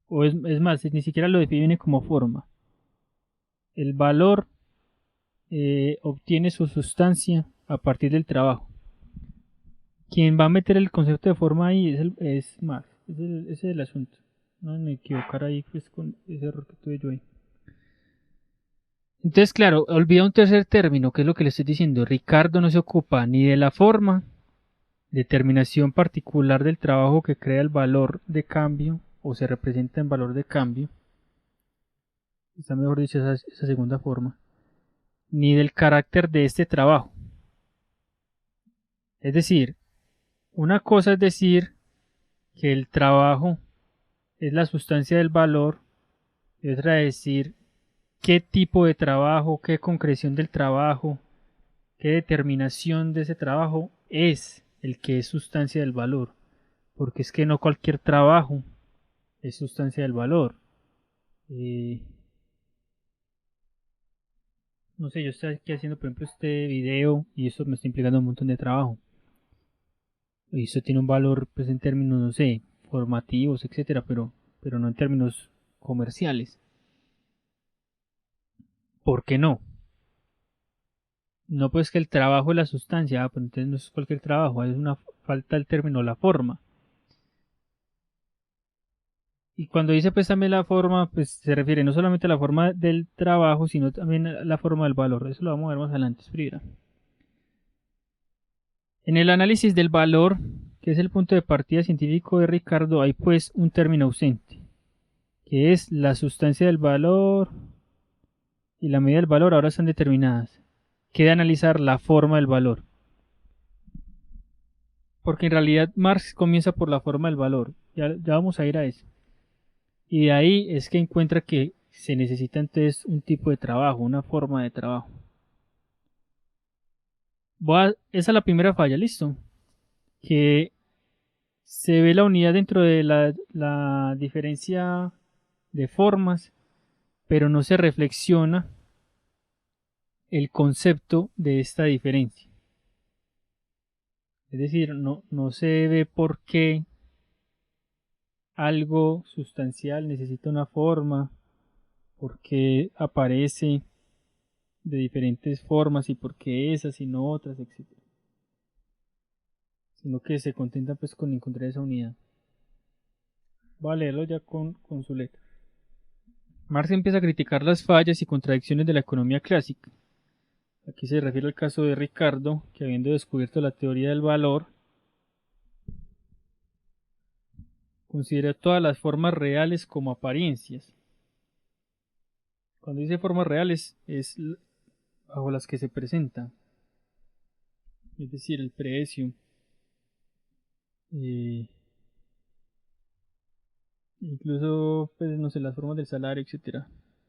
O es más, ni siquiera lo define como forma. El valor obtiene su sustancia a partir del trabajo. Quien va a meter el concepto de forma ahí es Marx. Ese es el asunto. No me equivocar ahí pues, con ese error que tuve yo ahí. Entonces, claro, olvida un tercer término, que es lo que le estoy diciendo. Ricardo no se ocupa ni de la forma, determinación particular del trabajo que crea el valor de cambio o se representa en valor de cambio. Está mejor dicho esa segunda forma. Ni del carácter de este trabajo. Es decir, una cosa es decir que el trabajo es la sustancia del valor y otra es decir qué tipo de trabajo, qué concreción del trabajo, qué determinación de ese trabajo es el que es sustancia del valor. Porque es que no cualquier trabajo es sustancia del valor. No sé, yo estoy aquí haciendo por ejemplo este video y eso me está implicando un montón de trabajo. Y eso tiene un valor pues en términos, no sé, formativos, etcétera, pero no en términos comerciales. ¿Por qué no? No pues que el trabajo es la sustancia, pues entonces no es cualquier trabajo, es una falta el término, la forma. Y cuando dice pues también la forma, pues se refiere no solamente a la forma del trabajo, sino también a la forma del valor. Eso lo vamos a ver más adelante, primero. En el análisis del valor, que es el punto de partida científico de Ricardo, hay pues un término ausente, que es la sustancia del valor y la medida del valor ahora están determinadas. Queda analizar la forma del valor. Porque en realidad Marx comienza por la forma del valor. Ya vamos a ir a eso. Y de ahí es que encuentra que se necesita entonces un tipo de trabajo, una forma de trabajo. Esa es la primera falla, listo. Que se ve la unidad dentro de la diferencia de formas, pero no se reflexiona el concepto de esta diferencia. Es decir, no se ve por qué algo sustancial necesita una forma, por qué aparece de diferentes formas y por qué esas y no otras, etc. Sino que se contenta pues con encontrar esa unidad. Voy a leerlo ya con su letra. Marx empieza a criticar las fallas y contradicciones de la economía clásica. Aquí se refiere al caso de Ricardo, que habiendo descubierto la teoría del valor, considera todas las formas reales como apariencias. Cuando dice formas reales es bajo las que se presenta, es decir, el precio, incluso pues no sé, las formas del salario, etcétera.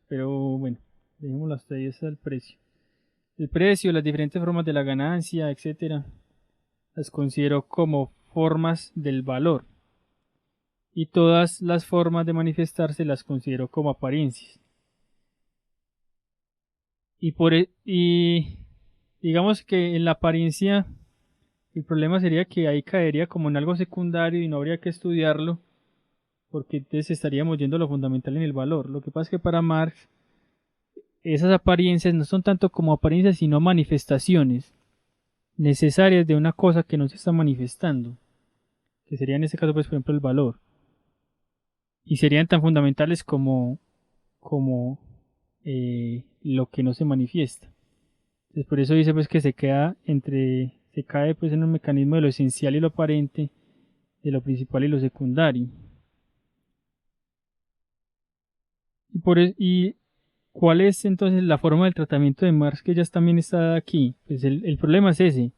Pero bueno, dejémoslo hasta ahí, es el precio. El precio, las diferentes formas de la ganancia, etcétera, las considero como formas del valor. Y todas las formas de manifestarse las considero como apariencias. Y digamos que en la apariencia el problema sería que ahí caería como en algo secundario y no habría que estudiarlo porque entonces estaríamos yendo a lo fundamental en el valor. Lo que pasa es que para Marx esas apariencias no son tanto como apariencias sino manifestaciones necesarias de una cosa que no se está manifestando, que sería en este caso pues por ejemplo el valor. Y serían tan fundamentales como lo que no se manifiesta. Entonces por eso dice pues que se cae pues en un mecanismo de lo esencial y lo aparente, de lo principal y lo secundario. Y cuál es entonces la forma del tratamiento de Marx que ya también está aquí. Pues el problema es ese,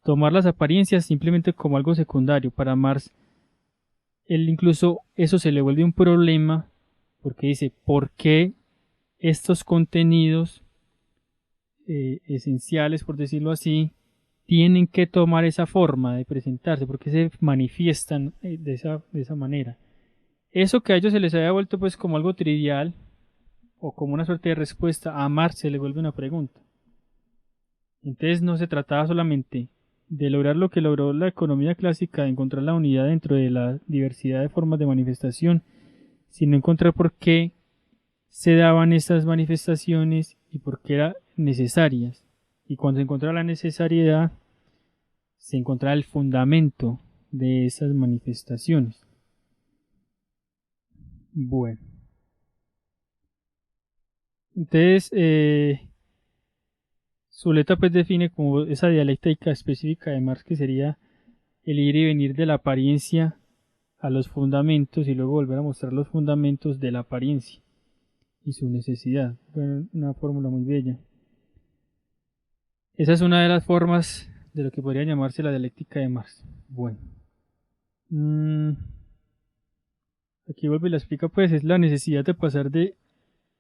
tomar las apariencias simplemente como algo secundario. Para Marx, él incluso eso se le vuelve un problema porque dice, ¿por qué estos contenidos esenciales, por decirlo así, tienen que tomar esa forma de presentarse, porque se manifiestan de esa manera. Eso que a ellos se les había vuelto pues como algo trivial o como una suerte de respuesta, a Marx se le vuelve una pregunta. Entonces no se trataba solamente de lograr lo que logró la economía clásica, de encontrar la unidad dentro de la diversidad de formas de manifestación, sino encontrar por qué se daban estas manifestaciones y por qué eran necesarias. Y cuando se encontraba la necesariedad, se encontraba el fundamento de esas manifestaciones. Bueno, entonces Zuleta pues define como esa dialéctica específica de Marx, que sería el ir y venir de la apariencia a los fundamentos y luego volver a mostrar los fundamentos de la apariencia y su necesidad. Bueno, una fórmula muy bella. Esa es una de las formas de lo que podría llamarse la dialéctica de Marx. Bueno. Aquí vuelve y la explica, pues es la necesidad de pasar de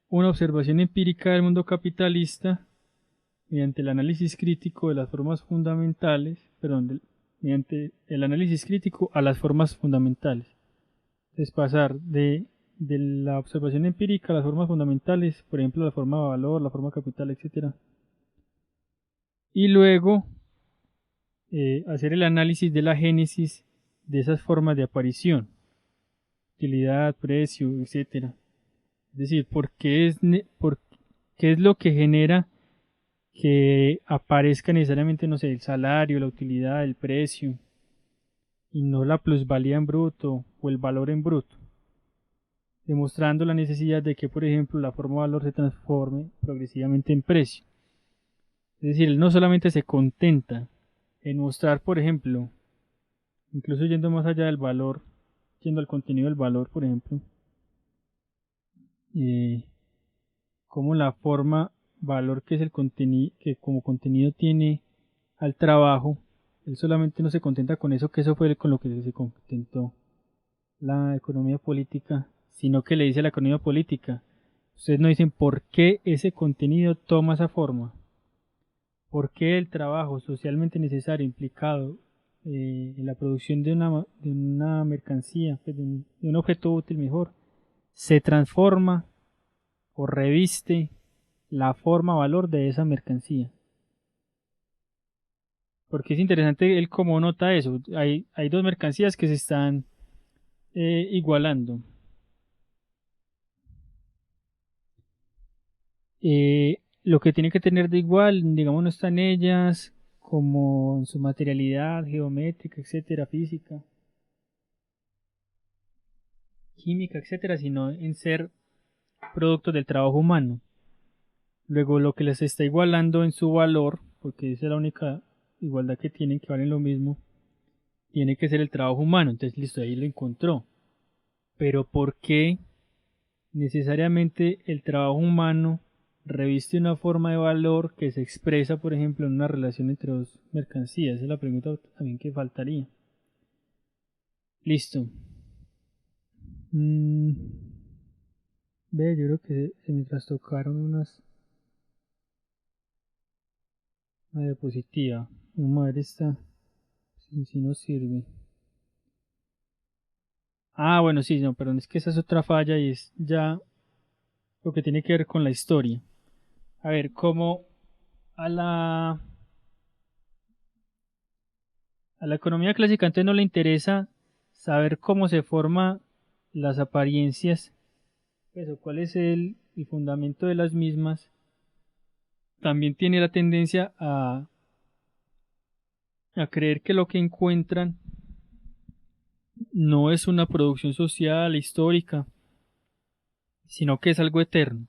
una observación empírica del mundo capitalista mediante el análisis crítico de las formas fundamentales, mediante el análisis crítico a las formas fundamentales. Es pasar de la observación empírica a las formas fundamentales, por ejemplo la forma de valor, la forma capital, etc. Y luego hacer el análisis de la génesis de esas formas de aparición, utilidad, precio, etc. Es decir, por qué es lo que genera que aparezca necesariamente, no sé, el salario, la utilidad, el precio, y no la plusvalía en bruto o el valor en bruto, demostrando la necesidad de que, por ejemplo, la forma de valor se transforme progresivamente en precio. Es decir, él no solamente se contenta en mostrar, por ejemplo, incluso yendo más allá del valor, yendo al contenido del valor, por ejemplo, como la forma valor que es el contenido, que como contenido tiene al trabajo, él solamente no se contenta con eso, que eso fue con lo que se contentó la economía política, sino que le dice a la economía política, ustedes no dicen por qué ese contenido toma esa forma, por qué el trabajo socialmente necesario implicado en la producción de una mercancía, pues de un objeto útil mejor, se transforma o reviste la forma valor de esa mercancía. Porque es interesante él cómo nota eso. Hay dos mercancías que se están igualando. Lo que tiene que tener de igual, digamos, no está en ellas, como en su materialidad, geométrica, etcétera, física, química, etcétera, sino en ser producto del trabajo humano. Luego, lo que les está igualando en su valor, porque esa es la única igualdad que tienen, que valen lo mismo, tiene que ser el trabajo humano. Entonces, listo, ahí lo encontró. Pero ¿por qué necesariamente el trabajo humano reviste una forma de valor que se expresa, por ejemplo, en una relación entre dos mercancías? Esa es la pregunta también que faltaría. Listo. Ve, yo creo que se me trastocaron una diapositiva. Vamos a ver esta, si nos sirve. Ah, bueno, sí, no, perdón, es que esa es otra falla y es ya lo que tiene que ver con la historia. A ver, cómo a la economía clásica entonces no le interesa saber cómo se forman las apariencias, pues, o cuál es el fundamento de las mismas. También tiene la tendencia a creer que lo que encuentran no es una producción social, histórica, sino que es algo eterno.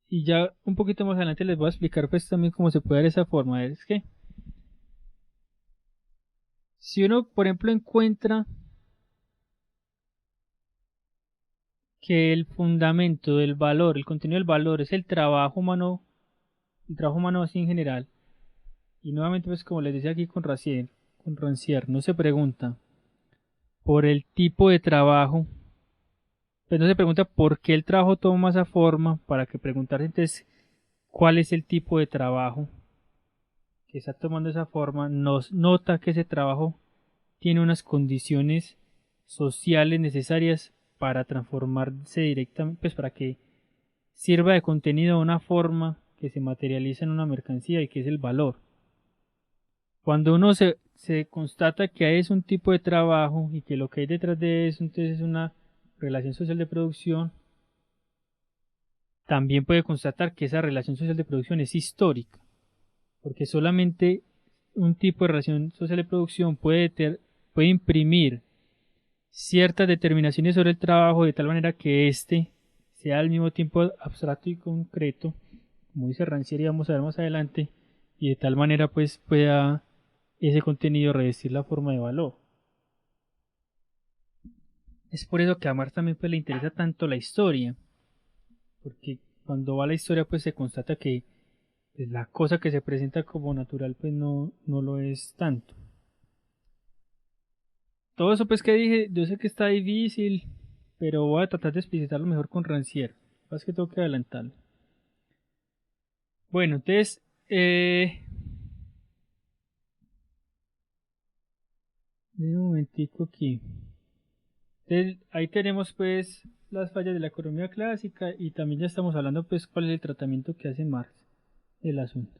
Y ya un poquito más adelante les voy a explicar pues también cómo se puede dar esa forma. Es que si uno, por ejemplo, encuentra que el fundamento del valor, el contenido del valor es el trabajo humano así en general, y nuevamente pues como les decía aquí con Rancière, no se pregunta por el tipo de trabajo Pues no se pregunta por qué el trabajo toma esa forma, para que preguntarse entonces cuál es el tipo de trabajo que está tomando esa forma, nos nota que ese trabajo tiene unas condiciones sociales necesarias para transformarse directamente, pues para que sirva de contenido de una forma que se materializa en una mercancía y que es el valor. Cuando uno se constata que es un tipo de trabajo y que lo que hay detrás de eso entonces es una relación social de producción, también puede constatar que esa relación social de producción es histórica, porque solamente un tipo de relación social de producción puede imprimir ciertas determinaciones sobre el trabajo de tal manera que éste sea al mismo tiempo abstracto y concreto, como dice Rancière y vamos a ver más adelante, y de tal manera pues pueda ese contenido revestir la forma de valor. Es por eso que a Marx también pues, le interesa tanto la historia, porque cuando va la historia pues se constata que pues, la cosa que se presenta como natural pues no lo es tanto. Todo eso pues que dije, yo sé que está difícil, pero voy a tratar de explicitarlo mejor con Rancière. Más que tengo que adelantarlo. Bueno, entonces, un momentico aquí. Entonces, ahí tenemos pues las fallas de la economía clásica y también ya estamos hablando pues cuál es el tratamiento que hace Marx del asunto.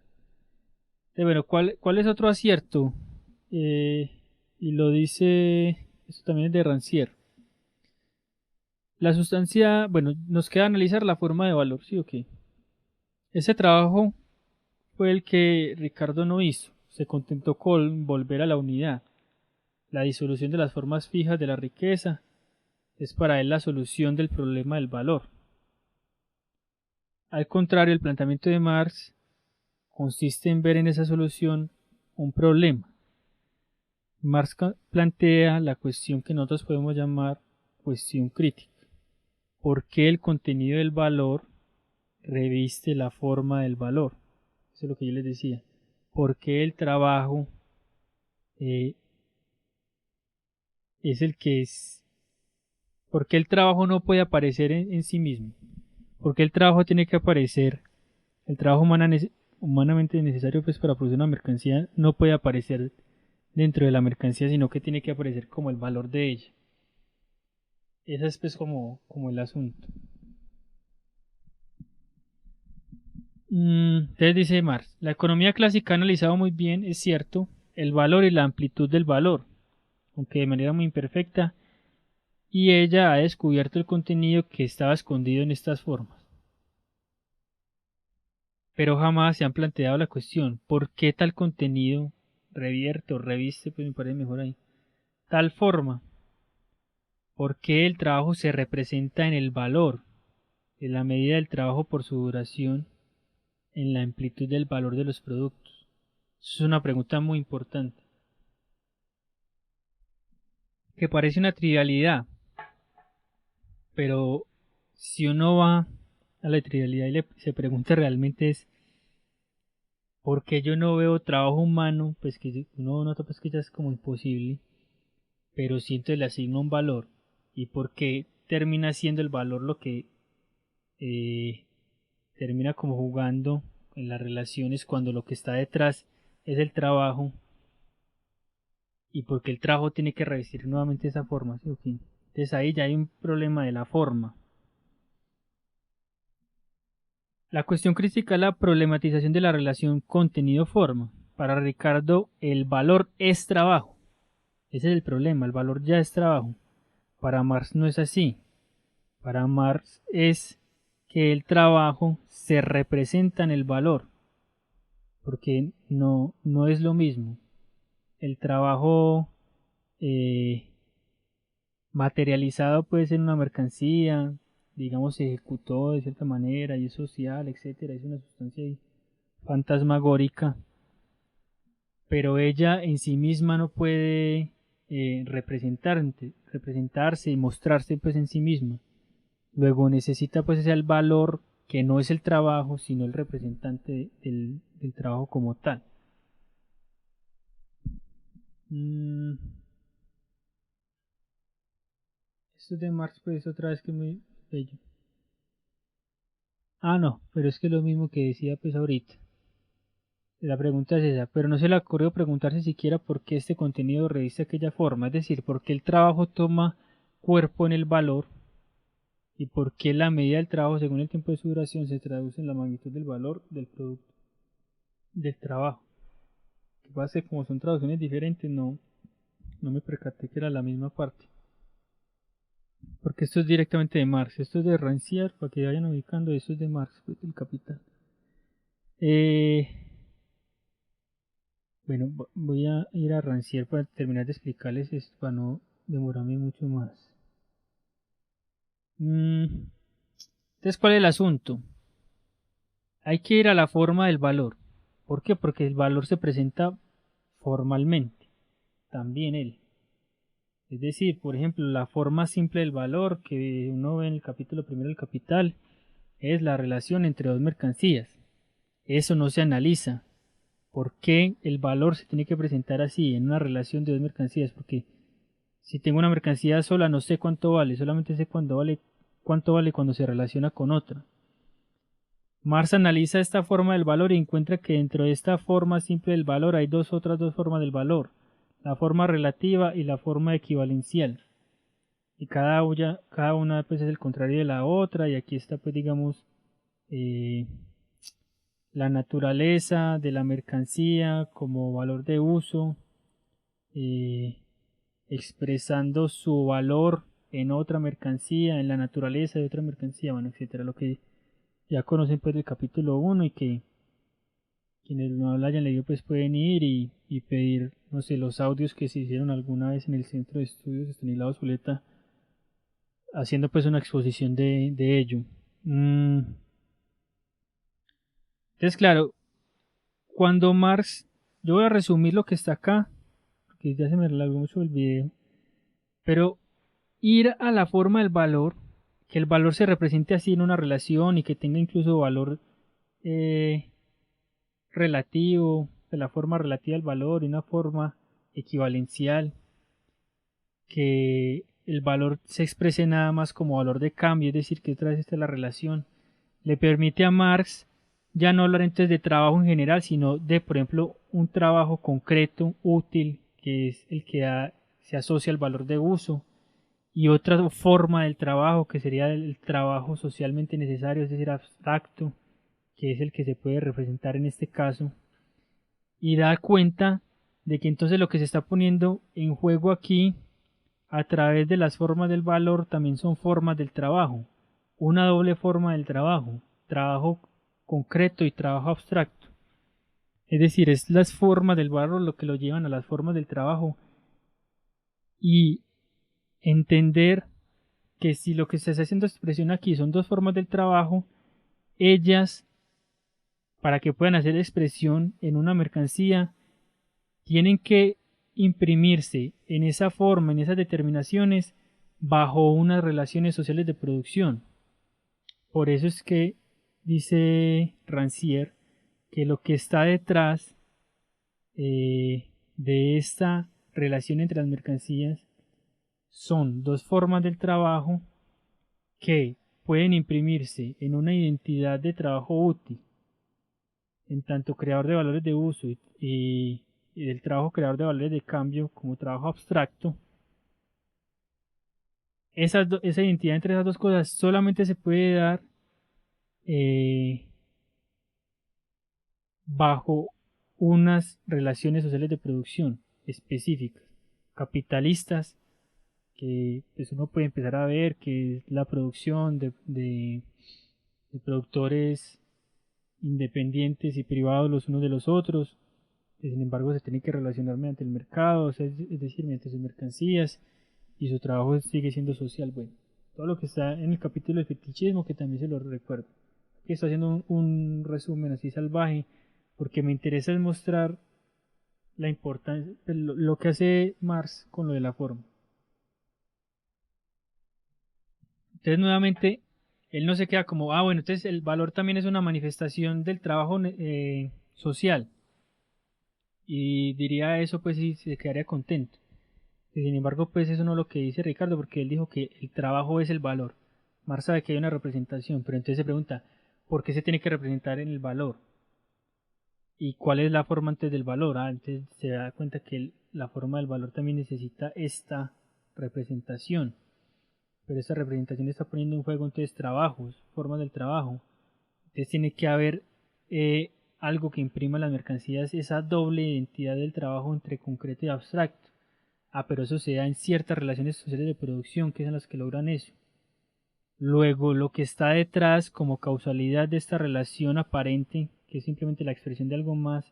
Bueno, ¿cuál es otro acierto? Eh, y lo dice, esto también es de Rancière. La sustancia, bueno, nos queda analizar la forma de valor, ¿sí o qué? Ese trabajo fue el que Ricardo no hizo, se contentó con volver a la unidad. La disolución de las formas fijas de la riqueza es para él la solución del problema del valor. Al contrario, el planteamiento de Marx consiste en ver en esa solución un problema. Marx plantea la cuestión que nosotros podemos llamar cuestión crítica. ¿Por qué el contenido del valor reviste la forma del valor? Eso es lo que yo les decía. ¿Por qué el trabajo eh, es el que es? ¿Por qué el trabajo no puede aparecer en sí mismo? ¿Por qué el trabajo tiene que aparecer? El trabajo humanamente necesario pues para producir una mercancía no puede aparecer dentro de la mercancía, sino que tiene que aparecer como el valor de ella. Ese es pues como el asunto. Entonces dice Marx, la economía clásica ha analizado muy bien, es cierto, el valor y la amplitud del valor, aunque de manera muy imperfecta, y ella ha descubierto el contenido que estaba escondido en estas formas. Pero jamás se han planteado la cuestión, ¿por qué tal contenido revierte o reviste, pues me parece mejor ahí, tal forma? ¿Por qué el trabajo se representa en el valor, en la medida del trabajo por su duración, en la amplitud del valor de los productos? Eso es una pregunta muy importante, que parece una trivialidad, pero si uno va a la trivialidad y se pregunta realmente es ¿por qué yo no veo trabajo humano? Pues que uno nota pues que ya es como imposible, pero siento le asigno un valor. ¿Y por qué termina siendo el valor lo que eh, termina como jugando en las relaciones cuando lo que está detrás es el trabajo? ¿Y por qué el trabajo tiene que revestir nuevamente esa forma? ¿Sí o qué? Entonces ahí ya hay un problema de la forma. La cuestión crítica es la problematización de la relación contenido-forma. Para Ricardo, el valor es trabajo. Ese es el problema, el valor ya es trabajo. Para Marx no es así. Para Marx es que el trabajo se representa en el valor, porque no es lo mismo. El trabajo eh, materializado puede ser una mercancía, digamos, se ejecutó de cierta manera y es social, etcétera, es una sustancia fantasmagórica, pero ella en sí misma no puede representarse y mostrarse pues en sí misma. Luego necesita pues ese valor que no es el trabajo, sino el representante del trabajo como tal. Mm, Esto es de Marx, pues otra vez que es muy bello. Ah, no, pero es que es lo mismo que decía pues ahorita. La pregunta es esa, pero no se le ocurrió preguntarse siquiera por qué este contenido reviste aquella forma, es decir, por qué el trabajo toma cuerpo en el valor y por qué la medida del trabajo según el tiempo de su duración se traduce en la magnitud del valor del producto del trabajo. Que pasa que como son traducciones diferentes, no me percaté que era la misma parte. Porque esto es directamente de Marx, esto es de Rancière, para que vayan ubicando, esto es de Marx, pues, del Capital. Eh, bueno, voy a ir a Rancière para terminar de explicarles esto, para no demorarme mucho más. Entonces, ¿cuál es el asunto? Hay que ir a la forma del valor. ¿Por qué? Porque el valor se presenta formalmente, también él. Es decir, por ejemplo, la forma simple del valor que uno ve en el capítulo primero del Capital es la relación entre dos mercancías. Eso no se analiza. ¿Por qué el valor se tiene que presentar así, en una relación de dos mercancías? Porque si tengo una mercancía sola no sé cuánto vale, solamente sé cuánto vale cuando se relaciona con otra. Marx analiza esta forma del valor y encuentra que dentro de esta forma simple del valor hay otras dos formas del valor, la forma relativa y la forma equivalencial. Y cada una pues es el contrario de la otra, y aquí está pues digamos la naturaleza de la mercancía como valor de uso, eh, expresando su valor en otra mercancía, en la naturaleza de otra mercancía, bueno, etcétera, lo que ya conocen pues del capítulo 1 y que quienes no lo hayan leído pues pueden ir y pedir, no sé, los audios que se hicieron alguna vez en el Centro de Estudios Estanislao Zuleta, haciendo pues una exposición de ello. Entonces, claro, cuando Marx, yo voy a resumir lo que está acá, porque ya se me alargó mucho el video, pero ir a la forma del valor, que el valor se represente así en una relación y que tenga incluso valor eh, relativo, de la forma relativa al valor y una forma equivalencial, que el valor se exprese nada más como valor de cambio, es decir, que otra vez está la relación, le permite a Marx ya no hablar entonces de trabajo en general, sino de, por ejemplo, un trabajo concreto, útil, que es el que se asocia al valor de uso, y otra forma del trabajo, que sería el trabajo socialmente necesario, es decir, abstracto, que es el que se puede representar en este caso, y da cuenta de que entonces lo que se está poniendo en juego aquí a través de las formas del valor también son formas del trabajo, una doble forma del trabajo, trabajo concreto y trabajo abstracto. Es decir, es las formas del valor lo que lo llevan a las formas del trabajo y entender que si lo que se está haciendo expresión aquí son dos formas del trabajo, ellas, para que puedan hacer expresión en una mercancía, tienen que imprimirse en esa forma, en esas determinaciones, bajo unas relaciones sociales de producción. Por eso es que dice Rancière que lo que está detrás de esta relación entre las mercancías son dos formas del trabajo que pueden imprimirse en una identidad de trabajo útil, en tanto creador de valores de uso y del trabajo creador de valores de cambio como trabajo abstracto. Esa identidad entre esas dos cosas solamente se puede dar eh, bajo unas relaciones sociales de producción específicas, capitalistas, que pues uno puede empezar a ver que es la producción de productores independientes y privados los unos de los otros, que sin embargo se tienen que relacionar mediante el mercado, o sea, es decir, mediante sus mercancías, y su trabajo sigue siendo social. Bueno, todo lo que está en el capítulo de fetichismo, que también se lo recuerdo. Aquí estoy haciendo un resumen así salvaje, porque me interesa es mostrar la importancia, lo que hace Marx con lo de la forma. Entonces, nuevamente, él no se queda como, bueno, entonces el valor también es una manifestación del trabajo social. Y diría eso, pues sí, se quedaría contento. Sin embargo, pues eso no es lo que dice Ricardo, porque él dijo que el trabajo es el valor. Marx sabe que hay una representación, pero entonces se pregunta, ¿por qué se tiene que representar en el valor? ¿Y cuál es la forma antes del valor? Antes se da cuenta que la forma del valor también necesita esta representación, pero esta representación está poniendo en juego entonces trabajos, formas del trabajo. Entonces tiene que haber algo que imprima las mercancías, esa doble identidad del trabajo entre concreto y abstracto. Pero eso se da en ciertas relaciones sociales de producción, que son las que logran eso. Luego, lo que está detrás como causalidad de esta relación aparente, que es simplemente la expresión de algo más,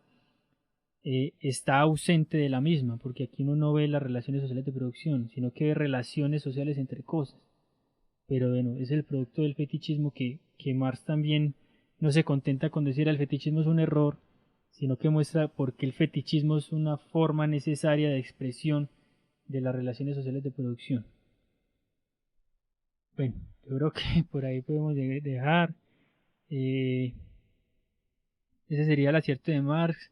está ausente de la misma, porque aquí uno no ve las relaciones sociales de producción, sino que ve relaciones sociales entre cosas. Pero bueno, es el producto del fetichismo que Marx también no se contenta con decir el fetichismo es un error, sino que muestra por qué el fetichismo es una forma necesaria de expresión de las relaciones sociales de producción. Bueno, yo creo que por ahí podemos dejar. Eh, Ese sería el acierto de Marx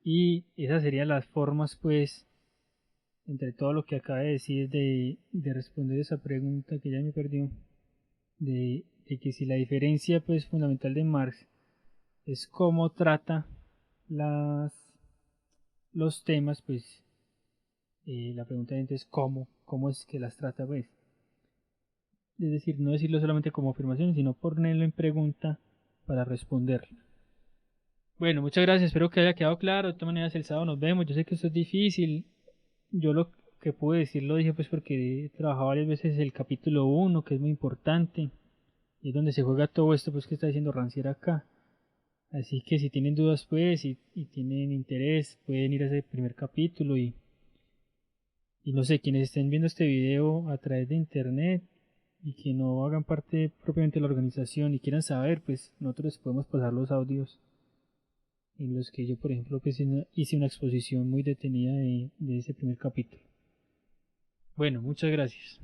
y esas serían las formas, pues, entre todo lo que acaba de decir de responder esa pregunta que ya me perdió, de que si la diferencia, pues, fundamental de Marx es cómo trata las, los temas, pues, la pregunta es cómo es que las trata, pues. Es decir, no decirlo solamente como afirmación, sino ponerlo en pregunta para responder. Bueno, muchas gracias, espero que haya quedado claro. De todas maneras, el sábado nos vemos. Yo sé que esto es difícil. Yo lo que pude decir lo dije pues porque he trabajado varias veces el capítulo 1, que es muy importante, y es donde se juega todo esto pues que está diciendo Rancière acá. Así que si tienen dudas pues y tienen interés, pueden ir a ese primer capítulo y no sé, quienes estén viendo este video a través de internet y que no hagan parte propiamente de la organización y quieran saber, pues nosotros les podemos pasar los audios en los que yo, por ejemplo, pues hice una exposición muy detenida de ese primer capítulo. Bueno, muchas gracias.